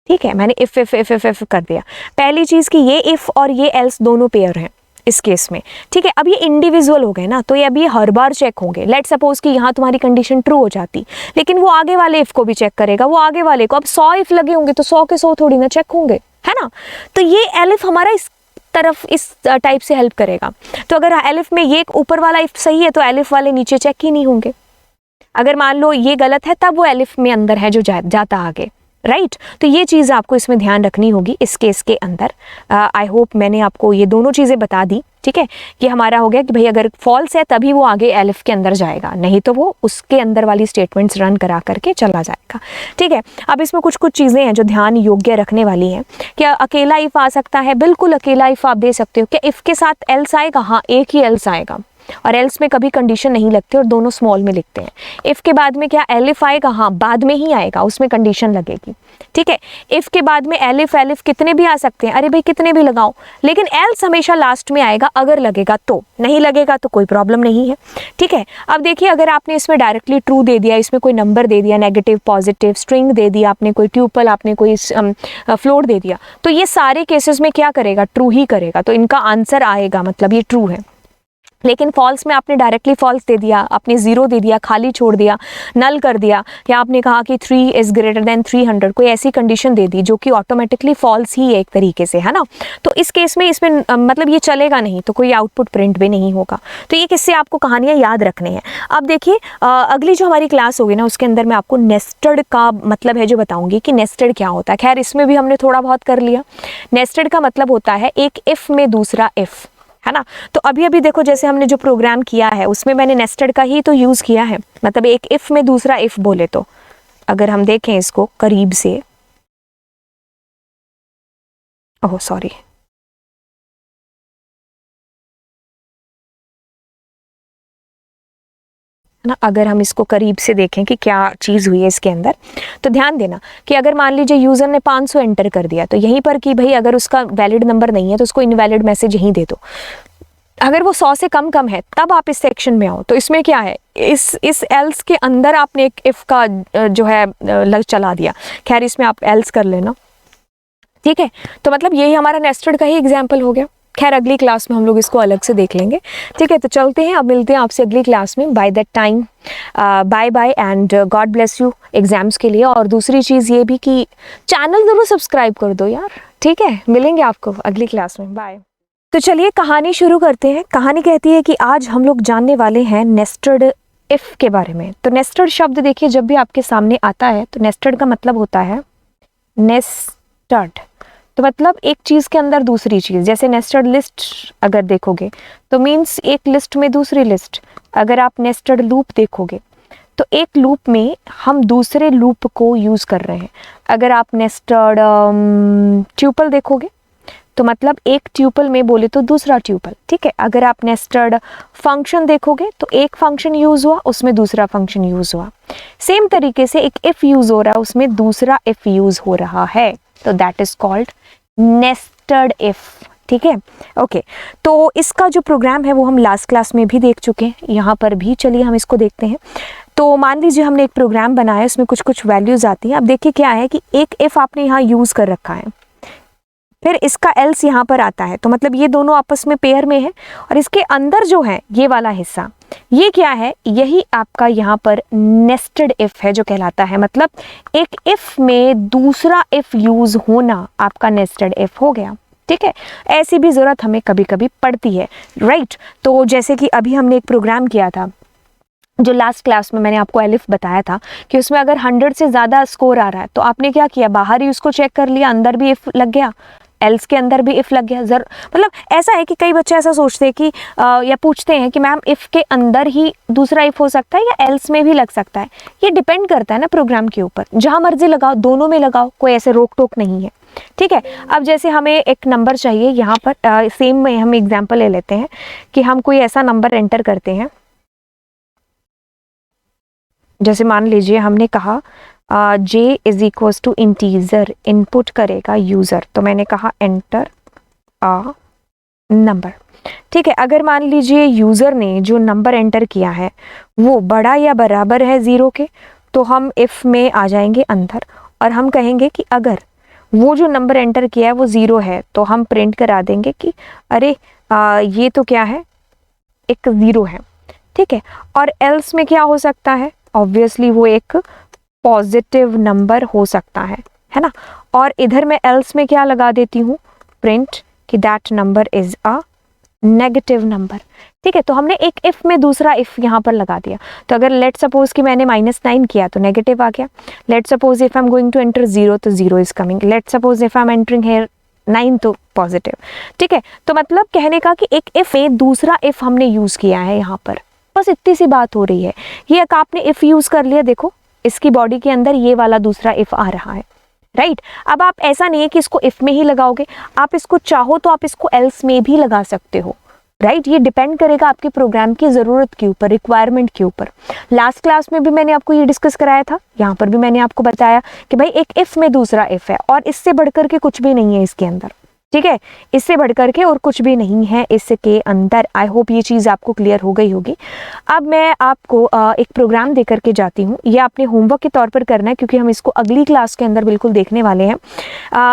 ठीक है, मैंने इफ़ कर दिया. पहली चीज़ कि ये इफ़ और ये एल्स दोनों पेयर हैं इस केस में, ठीक है. अब ये इंडिविजुअल हो गए ना, तो ये अभी हर बार चेक होंगे. लेट सपोज कि यहाँ तुम्हारी कंडीशन ट्रू हो जाती, लेकिन वो आगे वाले इफ़ को भी चेक करेगा, वो आगे वाले को. अब 100 इफ़ लगे होंगे तो 100 के 100 थोड़ी ना चेक होंगे, है ना. तो ये एलिफ हमारा इस तरफ इस टाइप से हेल्प करेगा. तो अगर एलिफ में ये ऊपर वाला इफ़ सही है, तो एलिफ वाले नीचे चेक ही नहीं होंगे. अगर मान लो ये गलत है, तब वो एलिफ में अंदर है जो जाता आगे, राइट तो ये चीज़ आपको इसमें ध्यान रखनी होगी इस केस के अंदर। आई होप मैंने आपको ये दोनों चीज़ें बता दी। ठीक है, ये हमारा हो गया कि भाई अगर फॉल्स है तभी वो आगे एलिफ के अंदर जाएगा, नहीं तो वो उसके अंदर वाली स्टेटमेंट्स रन करा करके चला जाएगा। ठीक है, अब इसमें कुछ कुछ चीज़ें हैं जो ध्यान योग्य रखने वाली हैं। क्या अकेला इफ़ आ सकता है? बिल्कुल अकेला इफ़ आप दे सकते हो। क्या इफ़ के साथ एल्स आएगा? हाँ, एक ही एल्स आएगा, और एल्स में कभी कंडीशन नहीं लगती और दोनों स्मॉल में लिखते हैं। इफ़ के बाद में क्या एलिफ आएगा? हाँ, बाद में ही आएगा, उसमें कंडीशन लगेगी। ठीक है, इफ़ के बाद में एलिफ एलिफ कितने भी आ सकते हैं, अरे भाई कितने भी लगाओ, लेकिन एल्स हमेशा लास्ट में आएगा अगर लगेगा तो, नहीं लगेगा तो कोई प्रॉब्लम नहीं है। ठीक है, अब देखिए अगर आपने इसमें डायरेक्टली ट्रू दे दिया, इसमें कोई नंबर दे दिया, नेगेटिव पॉजिटिव स्ट्रिंग दे दिया, आपने कोई ट्यूपल, आपने कोई फ्लोट दे दिया, तो ये सारे केसेस में क्या करेगा? ट्रू ही करेगा, तो इनका आंसर आएगा, मतलब ये ट्रू है। लेकिन फॉल्स में आपने डायरेक्टली फॉल्स दे दिया, आपने ज़ीरो दे दिया, खाली छोड़ दिया, नल कर दिया, या आपने कहा कि 3 इज़ ग्रेटर देन 300, कोई ऐसी कंडीशन दे दी जो कि ऑटोमेटिकली फॉल्स ही है एक तरीके से, है ना। तो इस केस में इसमें मतलब ये चलेगा नहीं, तो कोई आउटपुट प्रिंट भी नहीं होगा। तो ये किससे आपको कहानियाँ याद रखने हैं। अब देखिए अगली जो हमारी क्लास होगी ना, उसके अंदर मैं आपको नेस्टेड का मतलब है जो बताऊँगी कि नेस्टेड क्या होता है। खैर इसमें भी हमने थोड़ा बहुत कर लिया। नेस्टेड का मतलब होता है एक इफ़ में दूसरा इफ़, है ना। तो अभी अभी देखो जैसे हमने जो प्रोग्राम किया है उसमें मैंने नेस्टेड का ही तो यूज़ किया है, मतलब एक इफ़ में दूसरा इफ़ बोले तो। अगर हम देखें इसको करीब से, ओह सॉरी, ना, अगर हम इसको करीब से देखें कि क्या चीज़ हुई है इसके अंदर, तो ध्यान देना कि अगर मान लीजिए यूज़र ने 500 एंटर कर दिया, तो यहीं पर कि भाई अगर उसका वैलिड नंबर नहीं है तो उसको इनवैलिड मैसेज यहीं दे दो। अगर वो 100 से कम है तब आप इस सेक्शन में आओ। तो इसमें क्या है, इस एल्स के अंदर आपने एक इफ़ का जो है लग चला दिया। खैर इसमें आप एल्स कर लेना। ठीक है, तो मतलब यही हमारा नेस्टेड का ही एग्जाम्पल हो गया। खैर अगली क्लास में हम लोग इसको अलग से देख लेंगे। ठीक है, तो चलते हैं, अब मिलते हैं आपसे अगली क्लास में। By that time bye bye and God bless you exams के लिए। और दूसरी चीज़ ये भी कि चैनल ज़रूर सब्सक्राइब कर दो यार। ठीक है, मिलेंगे आपको अगली क्लास में। बाय। तो चलिए कहानी शुरू करते हैं। कहानी कहती है कि आज हम लोग जानने वाले हैं नेस्टेड इफ़ के बारे में। तो नेस्टेड शब्द देखिए जब भी आपके सामने आता है तो नेस्टेड का मतलब होता है नेस्टेड, तो मतलब एक चीज़ के अंदर दूसरी चीज़। जैसे नेस्टेड लिस्ट अगर देखोगे तो मीन्स एक लिस्ट में दूसरी लिस्ट। अगर आप नेस्टेड लूप देखोगे तो एक लूप में हम दूसरे लूप को यूज़ कर रहे हैं। अगर आप नेस्टेड ट्यूपल देखोगे तो मतलब एक ट्यूपल में बोले तो दूसरा ट्यूपल। ठीक है, अगर आप नेस्टेड फंक्शन देखोगे तो एक फंक्शन यूज़ हुआ, उसमें दूसरा फंक्शन यूज़ हुआ। सेम तरीके से एक इफ़ यूज़ हो रहा है, उसमें दूसरा इफ़ यूज़ हो रहा है, तो that is called nested if. ठीक है, ओके। तो इसका जो प्रोग्राम है वो हम लास्ट क्लास में भी देख चुके हैं, यहाँ पर भी चलिए हम इसको देखते हैं। तो मान लीजिए हमने एक प्रोग्राम बनाया, उसमें कुछ कुछ वैल्यूज़ आती हैं। अब देखिए क्या है कि एक इफ़ आपने यहाँ यूज़ कर रखा है, फिर इसका एल्स यहाँ पर आता है, तो मतलब ये दोनों आपस में पेयर में है। और इसके अंदर जो है ये वाला हिस्सा, ये क्या है, यही आपका यहाँ पर नेस्टेड इफ़ है जो कहलाता है। मतलब एक इफ़ में दूसरा इफ़ यूज़ होना आपका नेस्टेड इफ़ हो गया। ठीक है, ऐसी भी ज़रूरत हमें कभी कभी पड़ती है, राइट। तो जैसे कि अभी हमने एक प्रोग्राम किया था जो लास्ट क्लास में मैंने आपको एलिफ बताया था कि उसमें अगर 100 से ज़्यादा स्कोर आ रहा है तो आपने क्या किया, बाहर ही उसको चेक कर लिया, अंदर भी इफ़ लग गया, एल्स के अंदर भी इफ़ लग गया। मतलब ऐसा है कि कई बच्चे ऐसा सोचते हैं कि या पूछते हैं कि मैम इफ़ के अंदर ही दूसरा इफ़ हो सकता है या एल्स में भी लग सकता है। ये डिपेंड करता है ना प्रोग्राम के ऊपर, जहाँ मर्जी लगाओ, दोनों में लगाओ, कोई ऐसे रोक टोक नहीं है। ठीक है, अब जैसे हमें एक नंबर चाहिए, यहाँ पर सेम में हम एग्जाम्पल ले लेते हैं कि हम कोई ऐसा नंबर एंटर करते हैं। जैसे मान लीजिए हमने कहा j is equals to integer, input करेगा यूज़र, तो मैंने कहा एंटर अ नंबर। ठीक है, अगर मान लीजिए यूज़र ने जो नंबर एंटर किया है वो बड़ा या बराबर है 0 के, तो हम इफ़ में आ जाएंगे अंदर और हम कहेंगे कि अगर वो जो नंबर एंटर किया है वो 0 है तो हम प्रिंट करा देंगे कि अरे ये तो क्या है, एक 0 है। ठीक है, और एल्स में क्या हो सकता है, ऑब्वियसली वो एक पॉजिटिव नंबर हो सकता है ना। और इधर मैं एल्स में क्या लगा देती हूँ, प्रिंट कि that number is a negative number. ठीक है, तो हमने एक इफ में दूसरा इफ यहाँ पर लगा दिया। तो अगर लेट सपोज कि मैंने -9 किया तो नेगेटिव आ गया। Let suppose if I am going to enter 0 तो 0 इज कमिंग। Let suppose if I am entering here 9 तो पॉजिटिव। ठीक है, तो मतलब कहने का कि एक इफ में दूसरा इफ हमने यूज किया है यहाँ पर, बस इतनी सी बात हो रही है। ये एक आपने इफ यूज कर लिया, देखो इसकी बॉडी के अंदर ये वाला दूसरा इफ आ रहा है, राइट। अब आप ऐसा नहीं है कि इसको इफ में ही लगाओगे, आप इसको चाहो तो आप इसको एल्स में भी लगा सकते हो, राइट। ये डिपेंड करेगा आपके प्रोग्राम की ज़रूरत के ऊपर, रिक्वायरमेंट के ऊपर। लास्ट क्लास में भी मैंने आपको ये डिस्कस कराया था, यहाँ पर भी मैंने आपको बताया कि भाई एक इफ में दूसरा इफ है और इससे बढ़कर के कुछ भी नहीं है इसके अंदर, ठीक है, इससे बढ़कर के और कुछ भी नहीं है इसके अंदर। आई होप ये चीज़ आपको क्लियर हो गई होगी। अब मैं आपको एक प्रोग्राम दे करके जाती हूँ, ये आपने होमवर्क के तौर पर करना है क्योंकि हम इसको अगली क्लास के अंदर बिल्कुल देखने वाले हैं।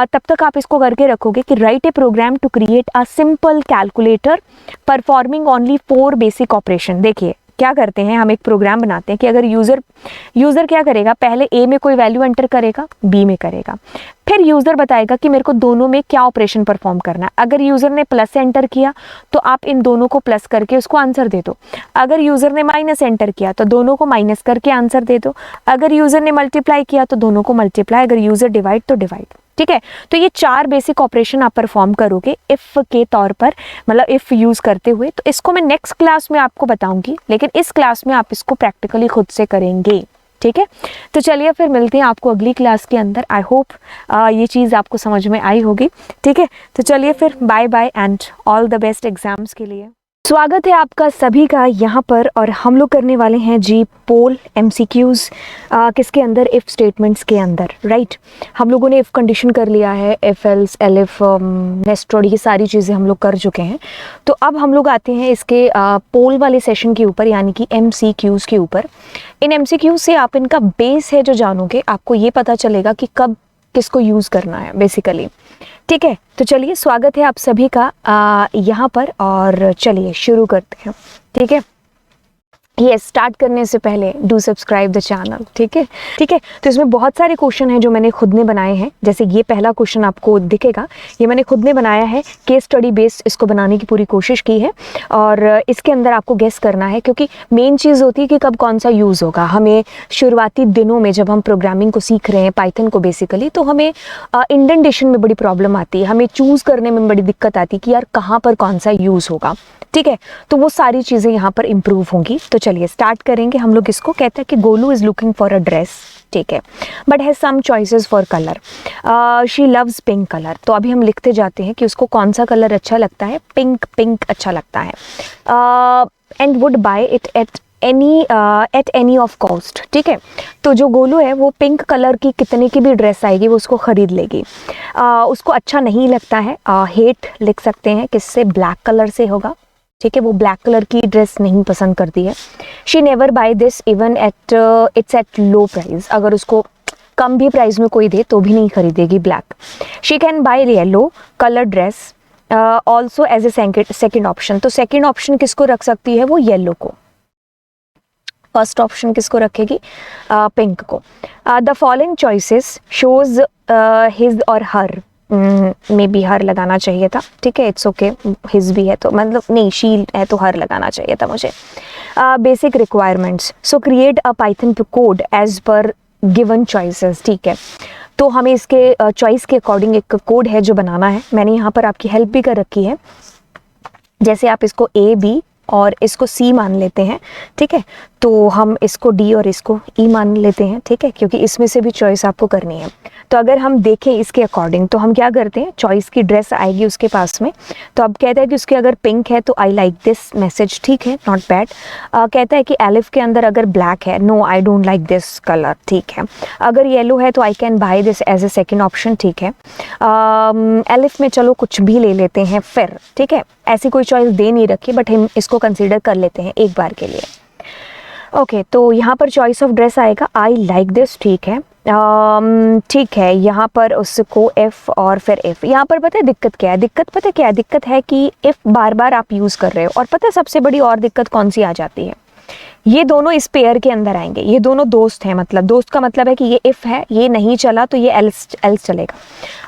तब तक आप इसको करके रखोगे कि write a program to create a simple calculator performing only 4 basic operation. देखिए क्या करते हैं, हम एक प्रोग्राम बनाते हैं कि अगर यूज़र क्या करेगा, पहले ए में कोई वैल्यू एंटर करेगा, बी में करेगा, फिर यूज़र बताएगा कि मेरे को दोनों में क्या ऑपरेशन परफॉर्म करना है। अगर यूज़र ने प्लस एंटर किया तो आप इन दोनों को प्लस करके उसको आंसर दे दो। अगर यूज़र ने माइनस एंटर किया तो दोनों को माइनस करके आंसर दे दो। अगर यूज़र ने मल्टीप्लाई किया तो दोनों को मल्टीप्लाई, अगर यूज़र डिवाइड तो डिवाइड, ठीक है। तो ये 4 बेसिक ऑपरेशन आप परफॉर्म करोगे इफ़ के तौर पर, मतलब इफ़ यूज़ करते हुए। तो इसको मैं नेक्स्ट क्लास में आपको बताऊंगी, लेकिन इस क्लास में आप इसको प्रैक्टिकली खुद से करेंगे, ठीक है। तो चलिए फिर मिलते हैं आपको अगली क्लास के अंदर। आई होप ये चीज़ आपको समझ में आई होगी, ठीक है। तो चलिए फिर bye bye and all the best exams के लिए। स्वागत है आपका सभी का यहाँ पर, और हम लोग करने वाले हैं जी पोल MCQs किसके अंदर, इफ़ स्टेटमेंट्स के अंदर, राइट। हम लोगों ने इफ़ कंडीशन कर लिया है, इफ एल्स एलिफ नेस्टेड, ये सारी चीज़ें हम लोग कर चुके हैं। तो अब हम लोग आते हैं इसके पोल वाले सेशन के ऊपर, यानी कि MCQs के ऊपर। इन MCQs से आप इनका बेस है जो जानोगे, आपको ये पता चलेगा कि कब किसको यूज़ करना है बेसिकली, ठीक है। तो चलिए स्वागत है आप सभी का यहाँ पर, और चलिए शुरू करते हैं, ठीक है। ये स्टार्ट करने से पहले डू सब्सक्राइब द चैनल, ठीक है, ठीक है। तो इसमें बहुत सारे क्वेश्चन हैं जो मैंने खुद ने बनाए हैं। जैसे ये पहला क्वेश्चन आपको दिखेगा, ये मैंने खुद ने बनाया है, केस स्टडी बेस्ड इसको बनाने की पूरी कोशिश की है। और इसके अंदर आपको गेस करना है, क्योंकि मेन चीज़ होती है कि कब कौन सा यूज़ होगा। हमें शुरुआती दिनों में जब हम प्रोग्रामिंग को सीख रहे हैं, पाइथन को बेसिकली, तो हमें इंडेंटेशन में बड़ी प्रॉब्लम आती है, हमें चूज़ करने में बड़ी दिक्कत आती है कि यार कहाँ पर कौन सा यूज़ होगा, ठीक है। तो वो सारी चीज़ें यहाँ पर इम्प्रूव होंगी। तो चलिए स्टार्ट करेंगे। हम लोग इसको कहते हैं कि Golu is looking for a dress, ठीक है, but has some choices for colour. She loves pink colour. तो अभी हम लिखते जाते हैं कि उसको कौन सा कलर अच्छा लगता है, पिंक अच्छा लगता है। And would buy it at any of cost, ठीक है। तो जो गोलू है वो पिंक कलर की कितने की भी ड्रेस आएगी वो उसको ख़रीद लेगी। उसको अच्छा नहीं लगता है, हेट लिख सकते हैं, किससे, ब्लैक कलर से होगा, ठीक है। वो ब्लैक कलर की ड्रेस नहीं पसंद करती है। She never buy this even at it's at low price. अगर उसको कम भी प्राइस में कोई दे तो भी नहीं खरीदेगी black. She can buy yellow colour dress also as a second option. तो सेकेंड ऑप्शन किसको रख सकती है वो, येलो को। फर्स्ट ऑप्शन किसको रखेगी, पिंक को। The following choices shows his और हर, मे बी हर लगाना चाहिए था, ठीक है, इट्स ओके। हिज भी है तो मतलब नहीं, शी है तो हर लगाना चाहिए था मुझे। Basic requirements, so create a Python code as per given choices, ठीक है। तो हमें इसके चॉइस के अकॉर्डिंग एक कोड है जो बनाना है। मैंने यहाँ पर आपकी हेल्प भी कर रखी है। जैसे आप इसको A B और इसको C मान लेते हैं, ठीक है। तो हम इसको D और इसको E मान लेते हैं, ठीक है, क्योंकि इसमें से भी चॉइस आपको करनी है। तो अगर हम देखें इसके अकॉर्डिंग तो हम क्या करते हैं, चॉइस की ड्रेस आएगी उसके पास में। तो अब कहता है कि उसके अगर पिंक है तो आई लाइक दिस मैसेज, ठीक है, नॉट बैड। कहता है कि एलिफ के अंदर अगर ब्लैक है, no I don't like this colour, ठीक है। अगर येलो है तो I can buy this as a second option, ठीक है। एलिफ में चलो कुछ भी ले लेते हैं फिर, ठीक है। ऐसी कोई चॉइस दे नहीं रखी, बट हम इसको कंसिडर कर लेते हैं एक बार के लिए। ओके तो यहाँ पर चॉइस ऑफ ड्रेस आएगा आई लाइक दिस, ठीक है, ठीक है। यहाँ पर उसको F और फिर F। यहाँ पर पता है दिक्कत क्या है, पता है क्या है, दिक्कत है कि F बार बार आप यूज़ कर रहे हो। और पता है सबसे बड़ी और दिक्कत कौन सी आ जाती है, ये दोनों इस पेयर के अंदर आएंगे, ये दोनों दोस्त हैं, मतलब दोस्त का मतलब है कि ये इफ है, ये नहीं चला तो ये एल्स चलेगा।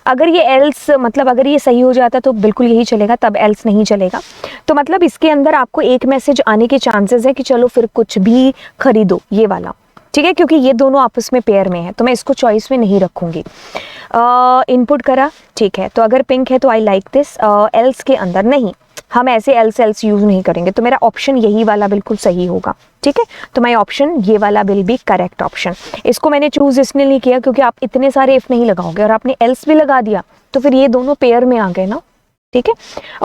अगर ये एल्स मतलब अगर ये सही हो जाता तो बिल्कुल यही चलेगा, तब एल्स नहीं चलेगा। तो मतलब इसके अंदर आपको एक मैसेज आने के चांसेस है कि चलो फिर कुछ भी खरीदो, ये वाला, ठीक है, क्योंकि ये दोनों आपस में पेयर में है, तो मैं इसको चॉइस में नहीं रखूंगी। इनपुट करा, ठीक है, तो अगर पिंक है तो आई लाइक दिस, एल्स के अंदर नहीं, हम ऐसे एल्स यूज नहीं करेंगे, तो मेरा ऑप्शन यही वाला बिल्कुल सही होगा, ठीक है। तो माय ऑप्शन ये वाला विल बी करेक्ट ऑप्शन। इसको मैंने चूज इसलिए नहीं किया क्योंकि आप इतने सारे इफ नहीं लगाओगे, और आपने एल्स भी लगा दिया तो फिर ये दोनों पेयर में आ गए ना, ठीक है।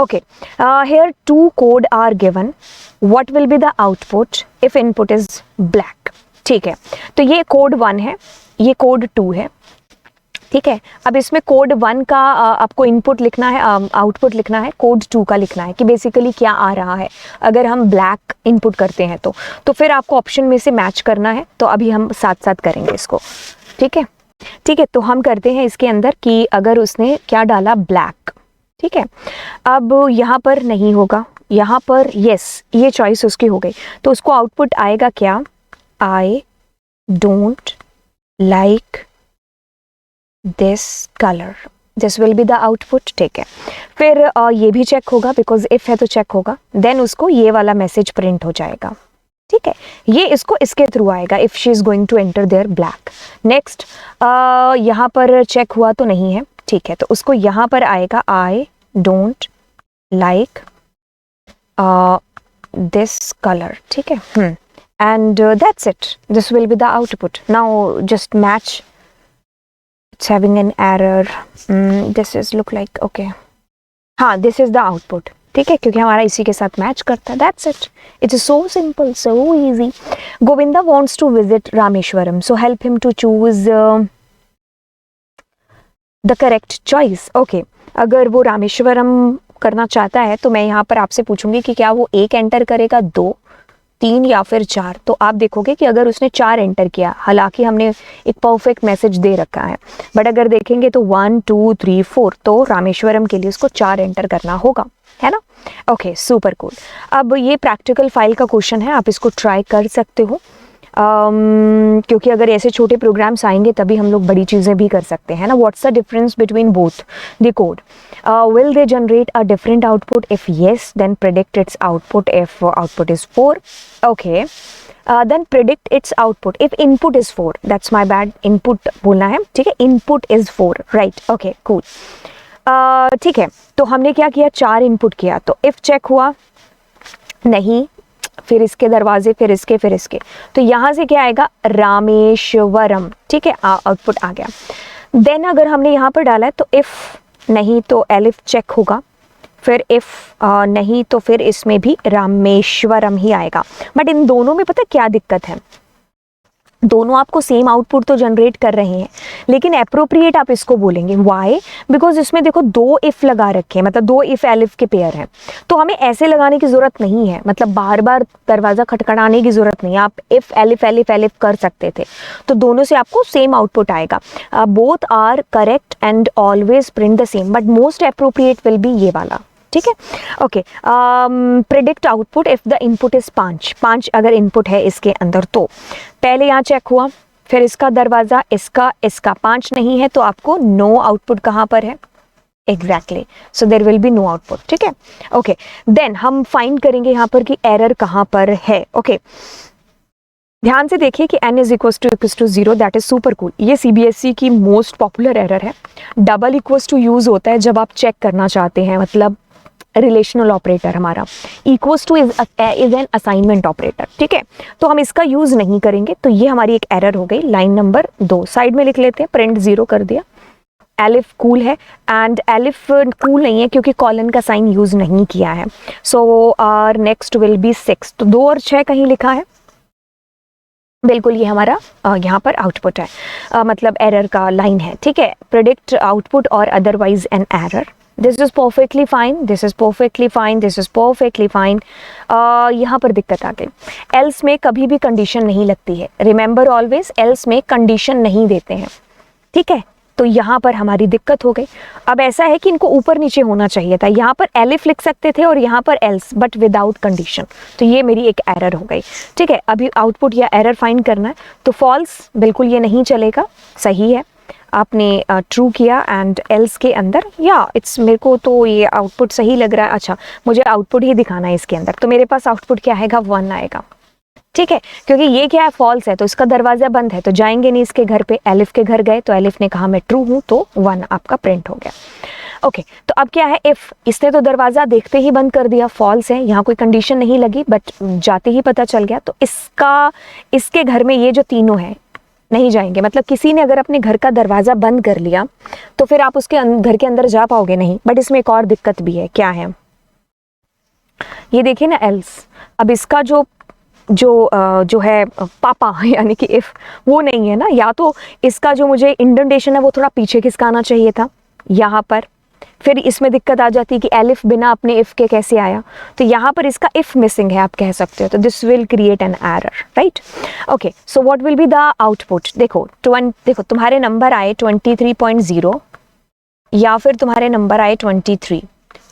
Okay, here 2 code are given, what will be the output if input is black, ठीक है। तो ये कोड 1 है, ये कोड 2 है, ठीक है। अब इसमें कोड 1 का आपको इनपुट लिखना है, आउटपुट लिखना है, कोड 2 का लिखना है कि बेसिकली क्या आ रहा है अगर हम ब्लैक इनपुट करते हैं तो फिर आपको ऑप्शन में से मैच करना है। तो अभी हम साथ साथ करेंगे इसको, ठीक है, ठीक है। तो हम करते हैं इसके अंदर कि अगर उसने क्या डाला, ब्लैक, ठीक है। अब यहाँ पर नहीं होगा, यहाँ पर यस, ये चॉइस उसकी हो गई, तो उसको आउटपुट आएगा क्या, आई don't like this colour, this will be the output, ठीक है। फिर ये भी चेक होगा, बिकॉज इफ है तो चेक होगा, देन उसको ये वाला मैसेज प्रिंट हो जाएगा, ठीक है। ये इसको इसके थ्रू आएगा, if she is going to enter there black. Next यहाँ पर चेक हुआ तो नहीं है, ठीक है, तो उसको यहाँ पर आएगा आई डोंट लाइक दिस कलर, ठीक है, and that's it, this will be the output. Now just match, it's having an error, this is look like okay, हाँ, this is the output, ठीक है, क्योंकि हमारा इसी के साथ मैच करता है, that's it, it's so simple, so easy। Govinda wants to visit Rameshwaram, so help him to choose the correct choice, okay। अगर वो रामेश्वरम करना चाहता है तो मैं यहाँ पर आपसे पूछूंगी कि क्या वो 1 एंटर करेगा, 2, 3 या फिर 4। तो आप देखोगे कि अगर उसने 4 एंटर किया, हालांकि हमने एक परफेक्ट मैसेज दे रखा है, बट अगर देखेंगे तो 1 2 3 4, तो रामेश्वरम के लिए उसको 4 एंटर करना होगा, है ना। Okay, super cool. अब ये प्रैक्टिकल फाइल का क्वेश्चन है, आप इसको ट्राई कर सकते हो, क्योंकि अगर ऐसे छोटे प्रोग्राम्स आएंगे तभी हम लोग बड़ी चीज़ें भी कर सकते हैं ना। What's the difference between both the code, will they generate a different output? If yes, then predict its output if output is 4, okay, then predict its output if input is 4, that's my bad, input बोलना है, ठीक है, input is 4, right, okay, cool, ठीक है। तो हमने क्या किया, 4 इनपुट किया, तो if चेक हुआ नहीं, फिर इसके दरवाजे, फिर इसके, फिर इसके, तो यहाँ से क्या आएगा, रामेश्वरम, ठीक है, आउटपुट आ गया। देन अगर हमने यहाँ पर डाला है तो इफ नहीं तो एलिफ चेक होगा, फिर इफ नहीं तो फिर इसमें भी रामेश्वरम ही आएगा। बट इन दोनों में पता क्या दिक्कत है, दोनों आपको सेम आउटपुट तो जनरेट कर रहे हैं, लेकिन एप्रोप्रिएट आप इसको बोलेंगे, वाई, बिकॉज इसमें देखो 2 इफ लगा रखे हैं, मतलब 2 इफ एलिफ के पेयर हैं, तो हमें ऐसे लगाने की जरूरत नहीं है, मतलब बार बार दरवाजा खटखटाने की जरूरत नहीं है, आप इफ एलिफ एलिफ एलिफ कर सकते थे, तो दोनों से आपको सेम आउटपुट आएगा। Both are correct and always print the same, but most appropriate will be ये वाला, ठीक है। Okay, predict output if the input is 5 अगर इनपुट है इसके अंदर, तो पहले यहाँ चेक हुआ, फिर इसका दरवाजा, इसका 5 नहीं है, तो आपको नो आउटपुट कहाँ पर है, exactly, so there will be no output, ठीक है। ओके, देन हम फाइंड करेंगे यहाँ पर कि एरर कहाँ पर है। ओके, ध्यान से देखिए कि n is equal to 0, that is super cool. ये CBSE की मोस्ट पॉपुलर एरर है। डबल इक्वल टू यूज होता है जब आप चेक करना चाहते हैं, मतलब रिलेशनल ऑपरेटर हमारा, equals to is an assignment operator, ठीक है, तो हम इसका यूज नहीं करेंगे, तो ये हमारी एक एरर हो गई। लाइन नंबर 2 साइड में लिख लेते हैं, प्रिंट 0 कर दिया। एलिफ कूल है एंड एलिफ कूल नहीं है क्योंकि कॉलन का साइन यूज नहीं किया है, so our next will be 6, तो 2 और 6 कहीं लिखा है, बिल्कुल ये हमारा यहाँ पर आउटपुट है, मतलब एरर का लाइन है, ठीक है। प्रेडिक्ट आउटपुट और otherwise an error, this is perfectly fine, this is perfectly fine, this is perfectly fine. यहाँ पर दिक्कत आ गई, एल्स में कभी भी कंडीशन नहीं लगती है, रिमेंबर ऑलवेज, एल्स में कंडीशन नहीं देते हैं, ठीक है। तो यहाँ पर हमारी दिक्कत हो गई। अब ऐसा है कि इनको ऊपर नीचे होना चाहिए था, यहाँ पर एलिफ लिख सकते थे और यहाँ पर एल्स, बट विदाउट कंडीशन, तो ये मेरी एक एरर हो गई। ठीक है, अभी आउटपुट या एरर फाइंड करना है, तो फॉल्स बिल्कुल ये नहीं चलेगा, सही है आपने ट्रू किया, एंड एल्स के अंदर या इट्स, मेरे को तो ये आउटपुट सही लग रहा है। अच्छा, मुझे आउटपुट ही दिखाना है इसके अंदर, तो मेरे पास आउटपुट क्या आएगा, 1 आएगा। ठीक है, क्योंकि ये क्या है, फॉल्स है, तो इसका दरवाजा बंद है, तो जाएंगे नहीं इसके घर पे। एलिफ के घर गए तो एलिफ ने कहा मैं ट्रू हूँ, तो 1 आपका प्रिंट हो गया। ओके, तो अब क्या है, इफ, इसने तो दरवाजा देखते ही बंद कर दिया, फॉल्स है, यहाँ कोई कंडीशन नहीं लगी, बट जाते ही पता चल गया, तो इसका, इसके घर में ये जो तीनों है नहीं जाएंगे। मतलब किसी ने अगर अपने घर का दरवाजा बंद कर लिया तो फिर आप उसके घर के अंदर जा पाओगे नहीं। बट इसमें एक और दिक्कत भी है, क्या है, ये देखिए ना एल्स, अब इसका जो है पापा यानी कि इफ, वो नहीं है ना, या तो इसका जो मुझे इंडेंटेशन है वो थोड़ा पीछे खिसकाना चाहिए था यहाँ पर, फिर इसमें दिक्कत आ जाती है कि एलिफ बिना अपने इफ के कैसे आया, तो यहाँ पर इसका इफ मिसिंग है आप कह सकते हो, तो this will create an error, right. Okay, so what will be the output, देखो तुम्हारे नंबर आए 23.0 या फिर तुम्हारे नंबर आए 23,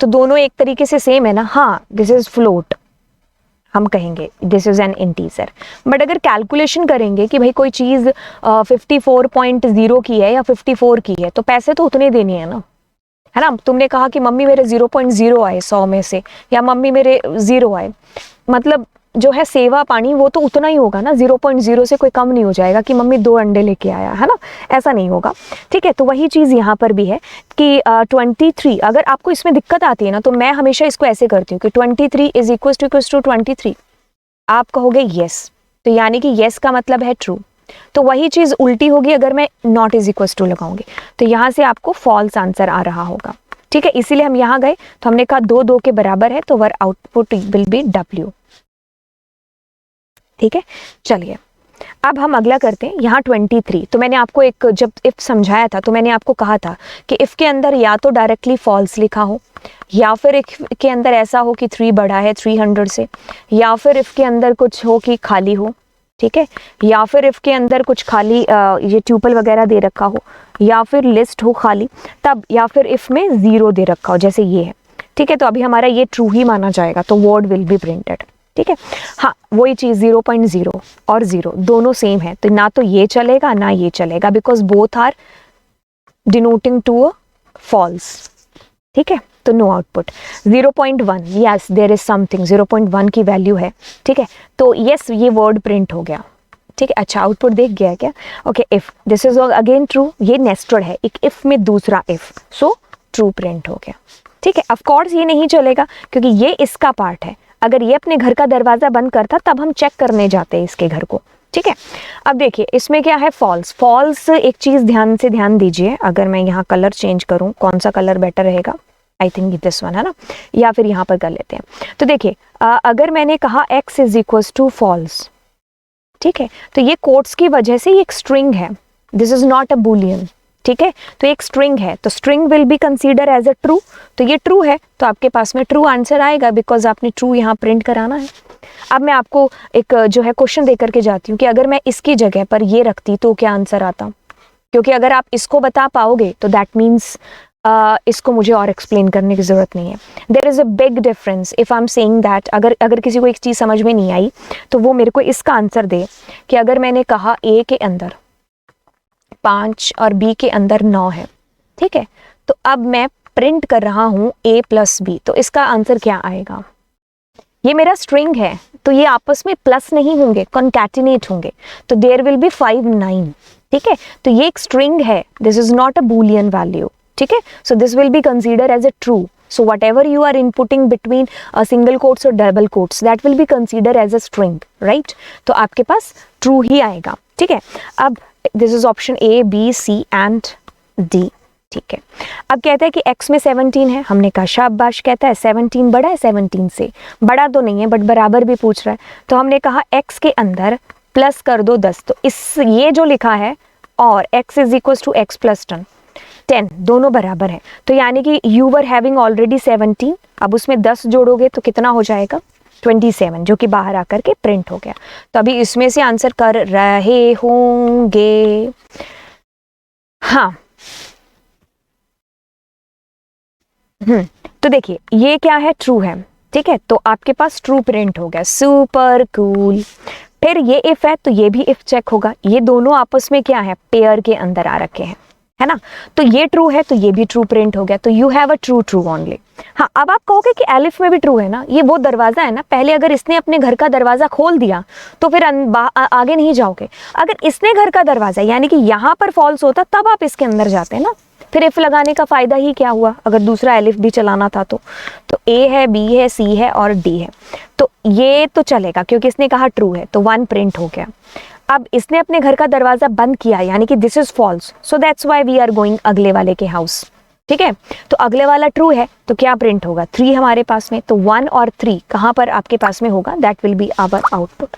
तो दोनों एक तरीके से सेम है ना। हाँ, दिस इज फ्लोट, हम कहेंगे this is an integer, but अगर कैलकुलेशन करेंगे कि भाई कोई चीज़ 54.0 की है या 54 की है, तो पैसे तो उतने देने हैं ना, है ना। तुमने कहा कि मम्मी मेरे 0.0 आए 100 में से, या मम्मी मेरे 0 आए, मतलब जो है सेवा पानी वो तो उतना ही होगा ना, 0.0 से कोई कम नहीं हो जाएगा कि मम्मी 2 अंडे लेके आया, है ना, ऐसा नहीं होगा। ठीक है, तो वही चीज़ यहाँ पर भी है कि 23, अगर आपको इसमें दिक्कत आती है ना, तो मैं हमेशा इसको ऐसे करती हूँ कि 23 इज इक्वल टू 23, आप कहोगे येस, तो यानी कि येस का मतलब है ट्रू, तो वही चीज़ उल्टी होगी अगर मैं नॉट इज इक्वल टू लगाऊंगी, तो यहाँ से आपको फॉल्स आंसर आ रहा होगा। ठीक है, इसीलिए हम यहाँ गए, तो हमने कहा 2 2 के बराबर है, तो वर आउटपुट विल बी W। ठीक है, चलिए अब हम अगला करते हैं। यहाँ 23, तो मैंने आपको एक जब इफ समझाया था तो मैंने आपको कहा था कि इफ के अंदर या तो डायरेक्टली फॉल्स लिखा हो, या फिर इफ के अंदर ऐसा हो कि 3 बड़ा है 300 से, या फिर इफ के अंदर कुछ हो कि खाली हो, ठीक है, या फिर इफ के अंदर कुछ खाली ये ट्यूपल वगैरह दे रखा हो, या फिर लिस्ट हो खाली तब, या फिर इफ में 0 दे रखा हो जैसे ये है। ठीक है, तो अभी हमारा ये ट्रू ही माना जाएगा, तो वर्ड विल बी प्रिंटेड। ठीक है, हाँ वही चीज़ 0.0 और 0 दोनों सेम है, तो ना तो ये चलेगा ना ये चलेगा, because both are denoting to a false. ठीक है, तो no output. 0.1, yes there is something, 0.1 की वैल्यू है। ठीक है, तो यस ये वर्ड प्रिंट हो गया। ठीक है, अच्छा आउटपुट देख गया क्या। Okay, if this is again true, ये नेस्टेड है, एक इफ में दूसरा इफ, सो ट्रू प्रिंट हो गया। ठीक है, ऑफ कोर्स ये नहीं चलेगा क्योंकि ये इसका पार्ट है, अगर ये अपने घर का दरवाजा बंद करता तब हम चेक करने जाते हैं इसके घर को। ठीक है, अब देखिए इसमें क्या है, फॉल्स। फॉल्स एक चीज ध्यान दीजिए, अगर मैं यहाँ कलर चेंज करूँ, कौन सा कलर बेटर रहेगा, आई थिंक दिस वन, है ना, या फिर यहाँ पर कर लेते हैं। तो देखिए अगर मैंने कहा x is equal to false, ठीक है, तो ये कोट्स की वजह से ये एक स्ट्रिंग है, this is not a boolean. ठीक है, तो एक स्ट्रिंग है, तो string will be consider as a true, तो ये ट्रू है, तो आपके पास में ट्रू आंसर आएगा, बिकॉज आपने ट्रू यहाँ प्रिंट कराना है। अब मैं आपको एक जो है क्वेश्चन दे करके जाती हूँ कि अगर मैं इसकी जगह पर ये रखती तो क्या आंसर आता, क्योंकि अगर आप इसको बता पाओगे तो दैट मीन्स इसको मुझे और एक्सप्लेन करने की ज़रूरत नहीं है। There is a big difference if I am saying that, अगर किसी को एक चीज़ समझ में नहीं आई तो वो मेरे को इसका आंसर दे कि अगर मैंने कहा ए के अंदर 5 और बी के अंदर 9 है, ठीक है, तो अब मैं प्रिंट कर रहा हूँ a प्लस बी, तो इसका आंसर क्या आएगा। ये मेरा स्ट्रिंग है, तो ये आपस में प्लस नहीं होंगे, कॉन्कैटिनेट होंगे, तो देयर विल बी 5 9। ठीक है, तो ये एक स्ट्रिंग है, this is not a boolean value. ठीक है, so this will be consider as a true, so whatever you are inputting between single quotes or double quotes that will be considered as a string, right? तो आपके पास true ही आएगा। ठीक है, अब this is option A, B, C and D। ठीक है, अब कहता है कि x में 17 है, हमने कहा शाबाश, कहता है 17 बड़ा है 17 से, बड़ा तो नहीं है बट बराबर भी पूछ रहा है, तो हमने कहा x के अंदर प्लस कर दो 10, तो इस ये जो लिखा है और x is equal to x plus 10 दोनों बराबर है, तो यानी कि यू वर हैविंग ऑलरेडी 17, अब उसमें 10 जोड़ोगे तो कितना हो जाएगा 27, जो कि बाहर आकर के प्रिंट हो गया। तो अभी इसमें से आंसर कर रहे होंगे, हाँ तो देखिए ये क्या है, ट्रू है, ठीक है, तो आपके पास ट्रू प्रिंट हो गया, सुपर कूल। फिर ये इफ है तो ये भी इफ चेक होगा, ये दोनों आपस में क्या है, पेयर के अंदर आ रखे हैं, है ना, तो ये ट्रू है तो ये भी ट्रू प्रिंट हो गया, तो you have a true true only. हाँ, अब आप कहोगे कि एलिफ में भी ट्रू है ना, ये वो दरवाजा है ना, पहले अगर इसने अपने घर का दरवाजा खोल दिया तो फिर आगे नहीं जाओगे। अगर इसने घर का दरवाजा यानी कि यहाँ पर फॉल्स होता तब आप इसके अंदर जाते हैं ना, फिर इफ लगाने का फायदा ही क्या हुआ अगर दूसरा एलिफ भी चलाना था तो ए है, बी है, सी है और डी है, तो ये तो चलेगा क्योंकि इसने कहा ट्रू है, तो 1 प्रिंट हो गया। अब इसने अपने घर का दरवाजा बंद किया यानी कि this is false, so that's why we are going अगले वाले के हाउस, ठीक है, तो अगले वाला ट्रू है तो क्या प्रिंट होगा, 3 हमारे पास में, तो 1 और 3 कहाँ पर आपके पास में होगा, that will be our output.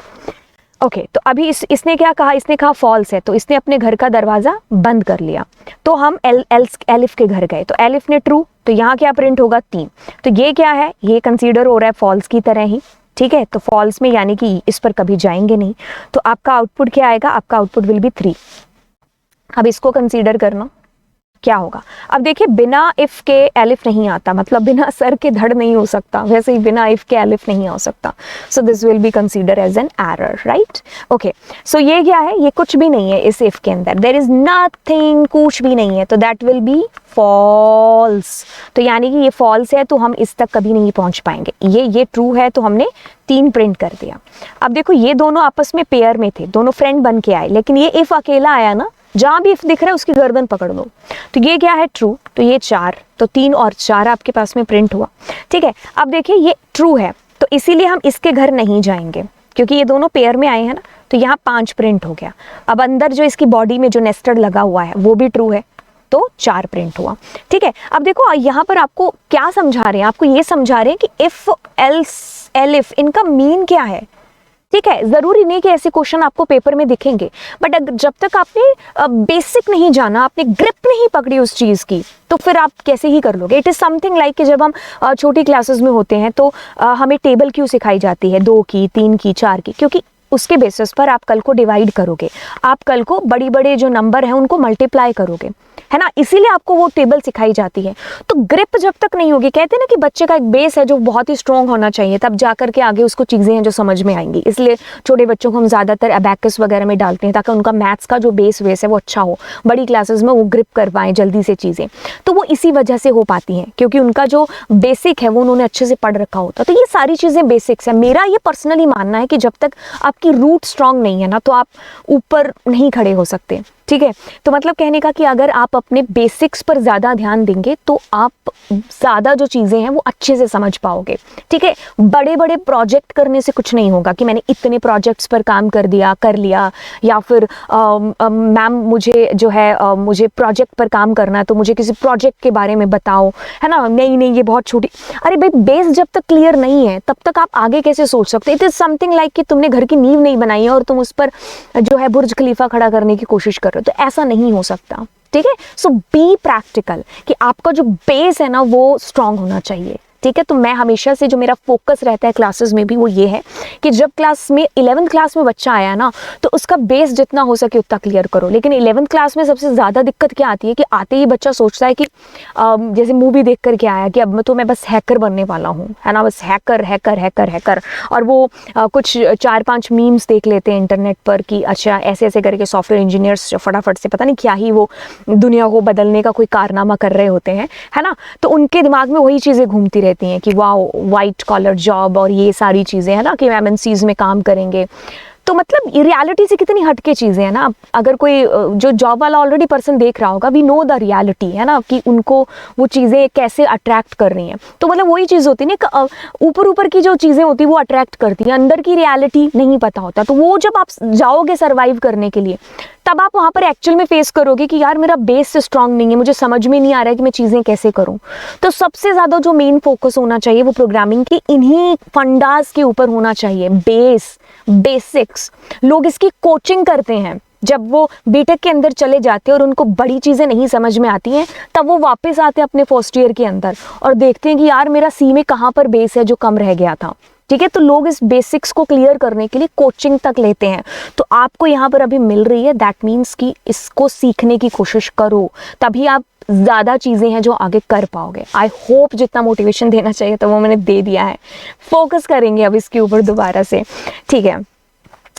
Okay, तो अभी इसने क्या कहा, इसने कहा फॉल्स है, तो इसने अपने घर का दरवाजा बंद कर लिया, तो हम एलिफ के घर गए, तो एलिफ ने ट्रू, तो यहाँ क्या प्रिंट होगा, 3, तो ये क्या है, ये कंसीडर हो रहा है फॉल्स की तरह ही, ठीक है, तो फॉल्स में यानी कि इस पर कभी जाएंगे नहीं, तो आपका आउटपुट क्या आएगा, आपका आउटपुट विल बी 3। अब इसको कंसीडर करना क्या होगा। अब देखिए बिना इफ के एलिफ नहीं आता, मतलब बिना सर के धड़ नहीं हो सकता, वैसे ही बिना इफ के एलिफ नहीं हो सकता, so this will be consider as an error, right. Okay, so ये क्या है, ये कुछ भी नहीं है इस इफ के अंदर, देयर इज नथिंग, कुछ भी नहीं है, तो दैट विल बी फॉल्स, तो यानी कि ये फॉल्स है तो हम इस तक कभी नहीं पहुंच पाएंगे। ये ट्रू है तो हमने 3 प्रिंट कर दिया। अब देखो ये दोनों आपस में पेयर में थे, दोनों फ्रेंड बन के आए, लेकिन ये इफ अकेला आया ना, जहां भी इफ दिख रहा है उसकी गर्दन पकड़ लो, तो ये क्या है, ट्रू, तो ये 4, तो 3 और 4 आपके पास में प्रिंट हुआ, ठीक है। अब देखिए ये ट्रू है तो इसीलिए हम इसके घर नहीं जाएंगे क्योंकि ये दोनों पेयर में आए हैं ना, तो यहाँ 5 प्रिंट हो गया। अब अंदर जो इसकी बॉडी में जो नेस्टेड लगा हुआ है वो भी ट्रू है, तो 4 प्रिंट हुआ, ठीक है। अब देखो यहाँ पर आपको क्या समझा रहे हैं, आपको ये समझा रहे हैं कि इफ, एल्स, एलिफ, इनका मीन क्या है, ठीक है। जरूरी नहीं कि ऐसे क्वेश्चन आपको पेपर में दिखेंगे, बट जब तक आपने बेसिक नहीं जाना, आपने ग्रिप नहीं पकड़ी उस चीज की, तो फिर आप कैसे ही कर लोगे। इट इज समथिंग लाइक कि जब हम छोटी क्लासेस में होते हैं तो हमें टेबल क्यों सिखाई जाती है, 2 की, 3 की, 4 की, क्योंकि उसके बेसिस पर आप कल को डिवाइड करोगे, आप कल को बड़ी बड़े जो नंबर हैं उनको मल्टीप्लाई करोगे, है ना, इसीलिए आपको वो टेबल सिखाई जाती है। तो ग्रिप जब तक नहीं होगी, कहते हैं ना कि बच्चे का एक बेस है जो बहुत ही स्ट्रॉन्ग होना चाहिए, तब जाकर के आगे उसको चीज़ें हैं जो समझ में आएंगी। इसलिए छोटे बच्चों को हम ज़्यादातर अबैकस वगैरह में डालते हैं ताकि उनका मैथ्स का जो बेस है वो अच्छा हो, बड़ी क्लासेस में वो ग्रिप कर पाएँ जल्दी से चीज़ें, तो वो इसी वजह से हो पाती हैं क्योंकि उनका जो बेसिक है वो उन्होंने अच्छे से पढ़ रखा होता। तो ये सारी चीज़ें बेसिक्स है। मेरा ये पर्सनली मानना है कि जब तक आपकी रूट स्ट्रॉन्ग नहीं है ना, तो आप ऊपर नहीं खड़े हो सकते, ठीक है। तो मतलब कहने का कि अगर आप अपने बेसिक्स पर ज़्यादा ध्यान देंगे तो आप ज़्यादा जो चीज़ें हैं वो अच्छे से समझ पाओगे, ठीक है। बड़े बड़े प्रोजेक्ट करने से कुछ नहीं होगा कि मैंने इतने प्रोजेक्ट्स पर काम कर लिया, या फिर मैम मुझे जो है मुझे प्रोजेक्ट पर काम करना है तो मुझे किसी प्रोजेक्ट के बारे में बताओ, है ना, नहीं ये बहुत छोटी, अरे भाई बेस जब तक क्लियर नहीं है तब तक आप आगे कैसे सोच सकते। इट इज़ समथिंग लाइक कि तुमने घर की नींव नहीं बनाई है और तुम उस पर जो है बुर्ज खलीफा खड़ा करने की कोशिश कर रहे हो, तो ऐसा नहीं हो सकता, ठीक है। सो बी प्रैक्टिकल कि आपका जो बेस है ना वो स्ट्रांग होना चाहिए, ठीक है। तो मैं हमेशा से जो मेरा फोकस रहता है क्लासेस में भी वो ये है कि जब क्लास में 11th क्लास में बच्चा आया ना तो उसका बेस जितना हो सके उतना क्लियर करो। लेकिन 11th क्लास में सबसे ज़्यादा दिक्कत क्या आती है कि आते ही बच्चा सोचता है कि जैसे मूवी देख कर के आया कि अब मैं बस हैकर बनने वाला हूँ, है ना, बस हैकर, और वो कुछ 4-5 मीम्स देख लेते हैं इंटरनेट पर कि अच्छा ऐसे ऐसे करके सॉफ्टवेयर इंजीनियर्स फटाफट से पता नहीं क्या ही वो दुनिया को बदलने का कोई कारनामा कर रहे होते हैं, है ना। तो उनके दिमाग में वही चीज़ें घूमती रहती हैं कि वाओ वाइट कॉलर जॉब और ये सारी चीज़ें, है ना, कि MNCs में काम करेंगे। तो मतलब रियलिटी से कितनी हटके चीज़ें हैं ना। अगर कोई जो जॉब वाला ऑलरेडी पर्सन देख रहा होगा, वी नो द रियलिटी, है ना, कि उनको वो चीज़ें कैसे अट्रैक्ट कर रही हैं। तो मतलब वही चीज़ होती है ना, ऊपर की जो चीज़ें होती हैं वो अट्रैक्ट करती हैं, अंदर की रियलिटी नहीं पता होता। तो वो जब आप जाओगे सर्वाइव करने के लिए तब आप वहाँ पर एक्चुअल में फेस करोगे कि यार मेरा बेस स्ट्रांग नहीं है, मुझे समझ में नहीं आ रहा है कि मैं चीज़ें कैसे करूँ। तो सबसे ज़्यादा जो मेन फोकस होना चाहिए वो प्रोग्रामिंग की इन्हीं फंडास के ऊपर होना चाहिए, बेसिक्स। लोग इसकी कोचिंग करते हैं, जब वो बीटेक के अंदर चले जाते हैं और उनको बड़ी चीज़ें नहीं समझ में आती हैं तब वो वापस आते हैं अपने फर्स्ट ईयर के अंदर और देखते हैं कि यार मेरा सी में कहाँ पर बेस है जो कम रह गया था, ठीक है। तो लोग इस बेसिक्स को क्लियर करने के लिए कोचिंग तक लेते हैं। तो आपको यहाँ पर अभी मिल रही है, दैट मीन्स कि इसको सीखने की कोशिश करो, तभी आप ज़्यादा चीज़ें हैं जो आगे कर पाओगे। आई होप जितना मोटिवेशन देना चाहिए तो वो मैंने दे दिया है। फोकस करेंगे अब इसके ऊपर दोबारा से, ठीक है।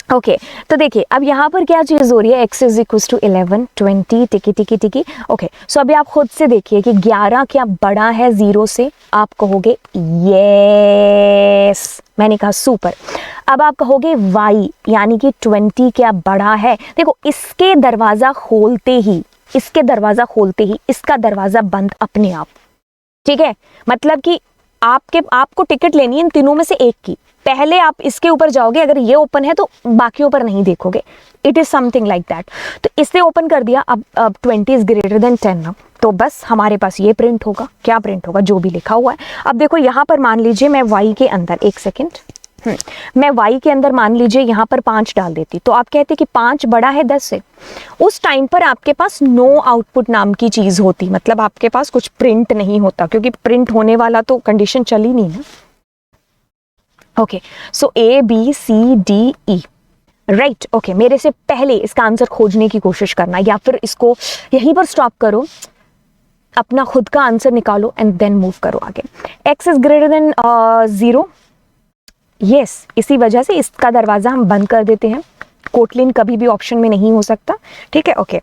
ओके तो देखिए अब यहाँ पर क्या चीज़ हो रही है, x इज इक्वल टू 11 20 टिकी टिकी टिकी। ओके सो अभी आप खुद से देखिए कि 11 क्या बड़ा है 0 से, आप कहोगे यस, मैंने कहा सुपर। अब आप कहोगे y यानी कि 20 क्या बड़ा है। देखो इसके दरवाज़ा खोलते ही, इसके दरवाज़ा खोलते ही इसका दरवाज़ा बंद अपने आप, ठीक है। मतलब कि आपको टिकट लेनी है इन तीनों में से एक की, पहले आप इसके ऊपर जाओगे, अगर ये ओपन है तो बाकी ऊपर नहीं देखोगे। It is something like that. तो इससे ओपन कर दिया, अब 20 इज ग्रेटर देन 10 ना, तो बस हमारे पास ये प्रिंट होगा। क्या प्रिंट होगा, जो भी लिखा हुआ है। अब देखो यहाँ पर मान लीजिए मैं y के अंदर, एक सेकेंड, मैं y के अंदर मान लीजिए यहाँ पर 5 डाल देती, तो आप कहते कि 5 बड़ा है 10 से। उस टाइम पर आपके पास नो आउटपुट नाम की चीज होती, मतलब आपके पास कुछ प्रिंट नहीं होता, क्योंकि प्रिंट होने वाला तो कंडीशन चली नहीं ना। Okay so A B C D E right. Okay मेरे से पहले इसका आंसर खोजने की कोशिश करना, या फिर इसको यहीं पर स्टॉप करो, अपना खुद का आंसर निकालो एंड देन मूव करो आगे। x is greater then 0, yes, इसी वजह से इसका दरवाजा हम बंद कर देते हैं। कोटलिन कभी भी ऑप्शन में नहीं हो सकता, ठीक है। Okay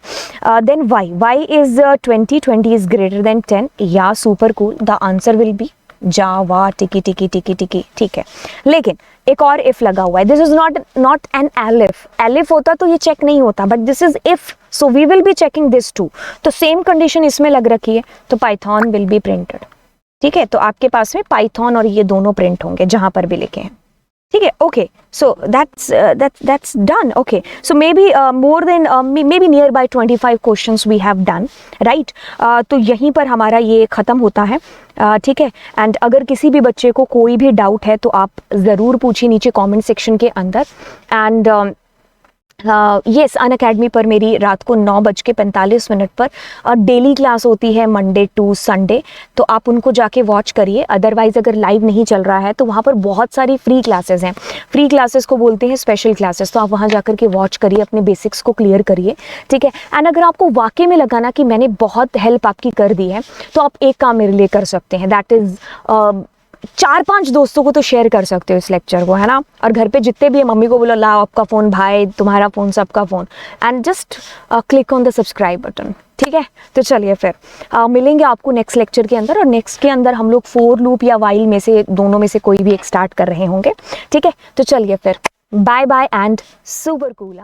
then y is 20 is greater than 10, या super cool, the answer will be Java टिकी टिकी टिकी टिकी, ठीक है। लेकिन एक और इफ लगा हुआ है, this is not an elif. Elif होता तो ये चेक नहीं होता, but this is if, so we will be checking this too. तो सेम कंडीशन इसमें लग रखी है, तो पाइथन विल बी प्रिंटेड, ठीक है। तो आपके पास में पाइथन और ये दोनों प्रिंट होंगे जहां पर भी लिखे हैं, ठीक है। Okay so that's done. Okay so maybe more than maybe nearby 25 questions we have done, right? तो यहीं पर हमारा ये ख़त्म होता है, ठीक है। एंड अगर किसी भी बच्चे को कोई भी डाउट है तो आप ज़रूर पूछिए नीचे कमेंट सेक्शन के अंदर। एंड यस अनअकैडमी पर मेरी रात को 9:45 पर डेली क्लास होती है, मंडे टू संडे, तो आप उनको जाके वॉच करिए। अदरवाइज़ अगर लाइव नहीं चल रहा है तो वहाँ पर बहुत सारी फ्री क्लासेस हैं। फ्री क्लासेस को बोलते हैं स्पेशल क्लासेस, तो आप वहाँ जाकर के वॉच करिए, अपने बेसिक्स को क्लियर करिए, ठीक है। एंड अगर आपको वाकई में लगा ना कि मैंने बहुत हेल्प आपकी कर दी है, तो आप एक काम मेरे लिए कर सकते हैं, दैट इज़ 4-5 दोस्तों को तो शेयर कर सकते हो इस लेक्चर को, है ना। और घर पे जितने भी है, मम्मी को बोलो लाओ आपका फ़ोन, भाई तुम्हारा फ़ोन, सबका phone, and just click on the subscribe button, ठीक है। तो चलिए फिर मिलेंगे आपको नेक्स्ट लेक्चर के अंदर, और नेक्स्ट के अंदर हम लोग फोर लूप या वाइल में से दोनों में से कोई भी एक स्टार्ट कर रहे होंगे, ठीक है। तो चलिए फिर bye bye and super cool.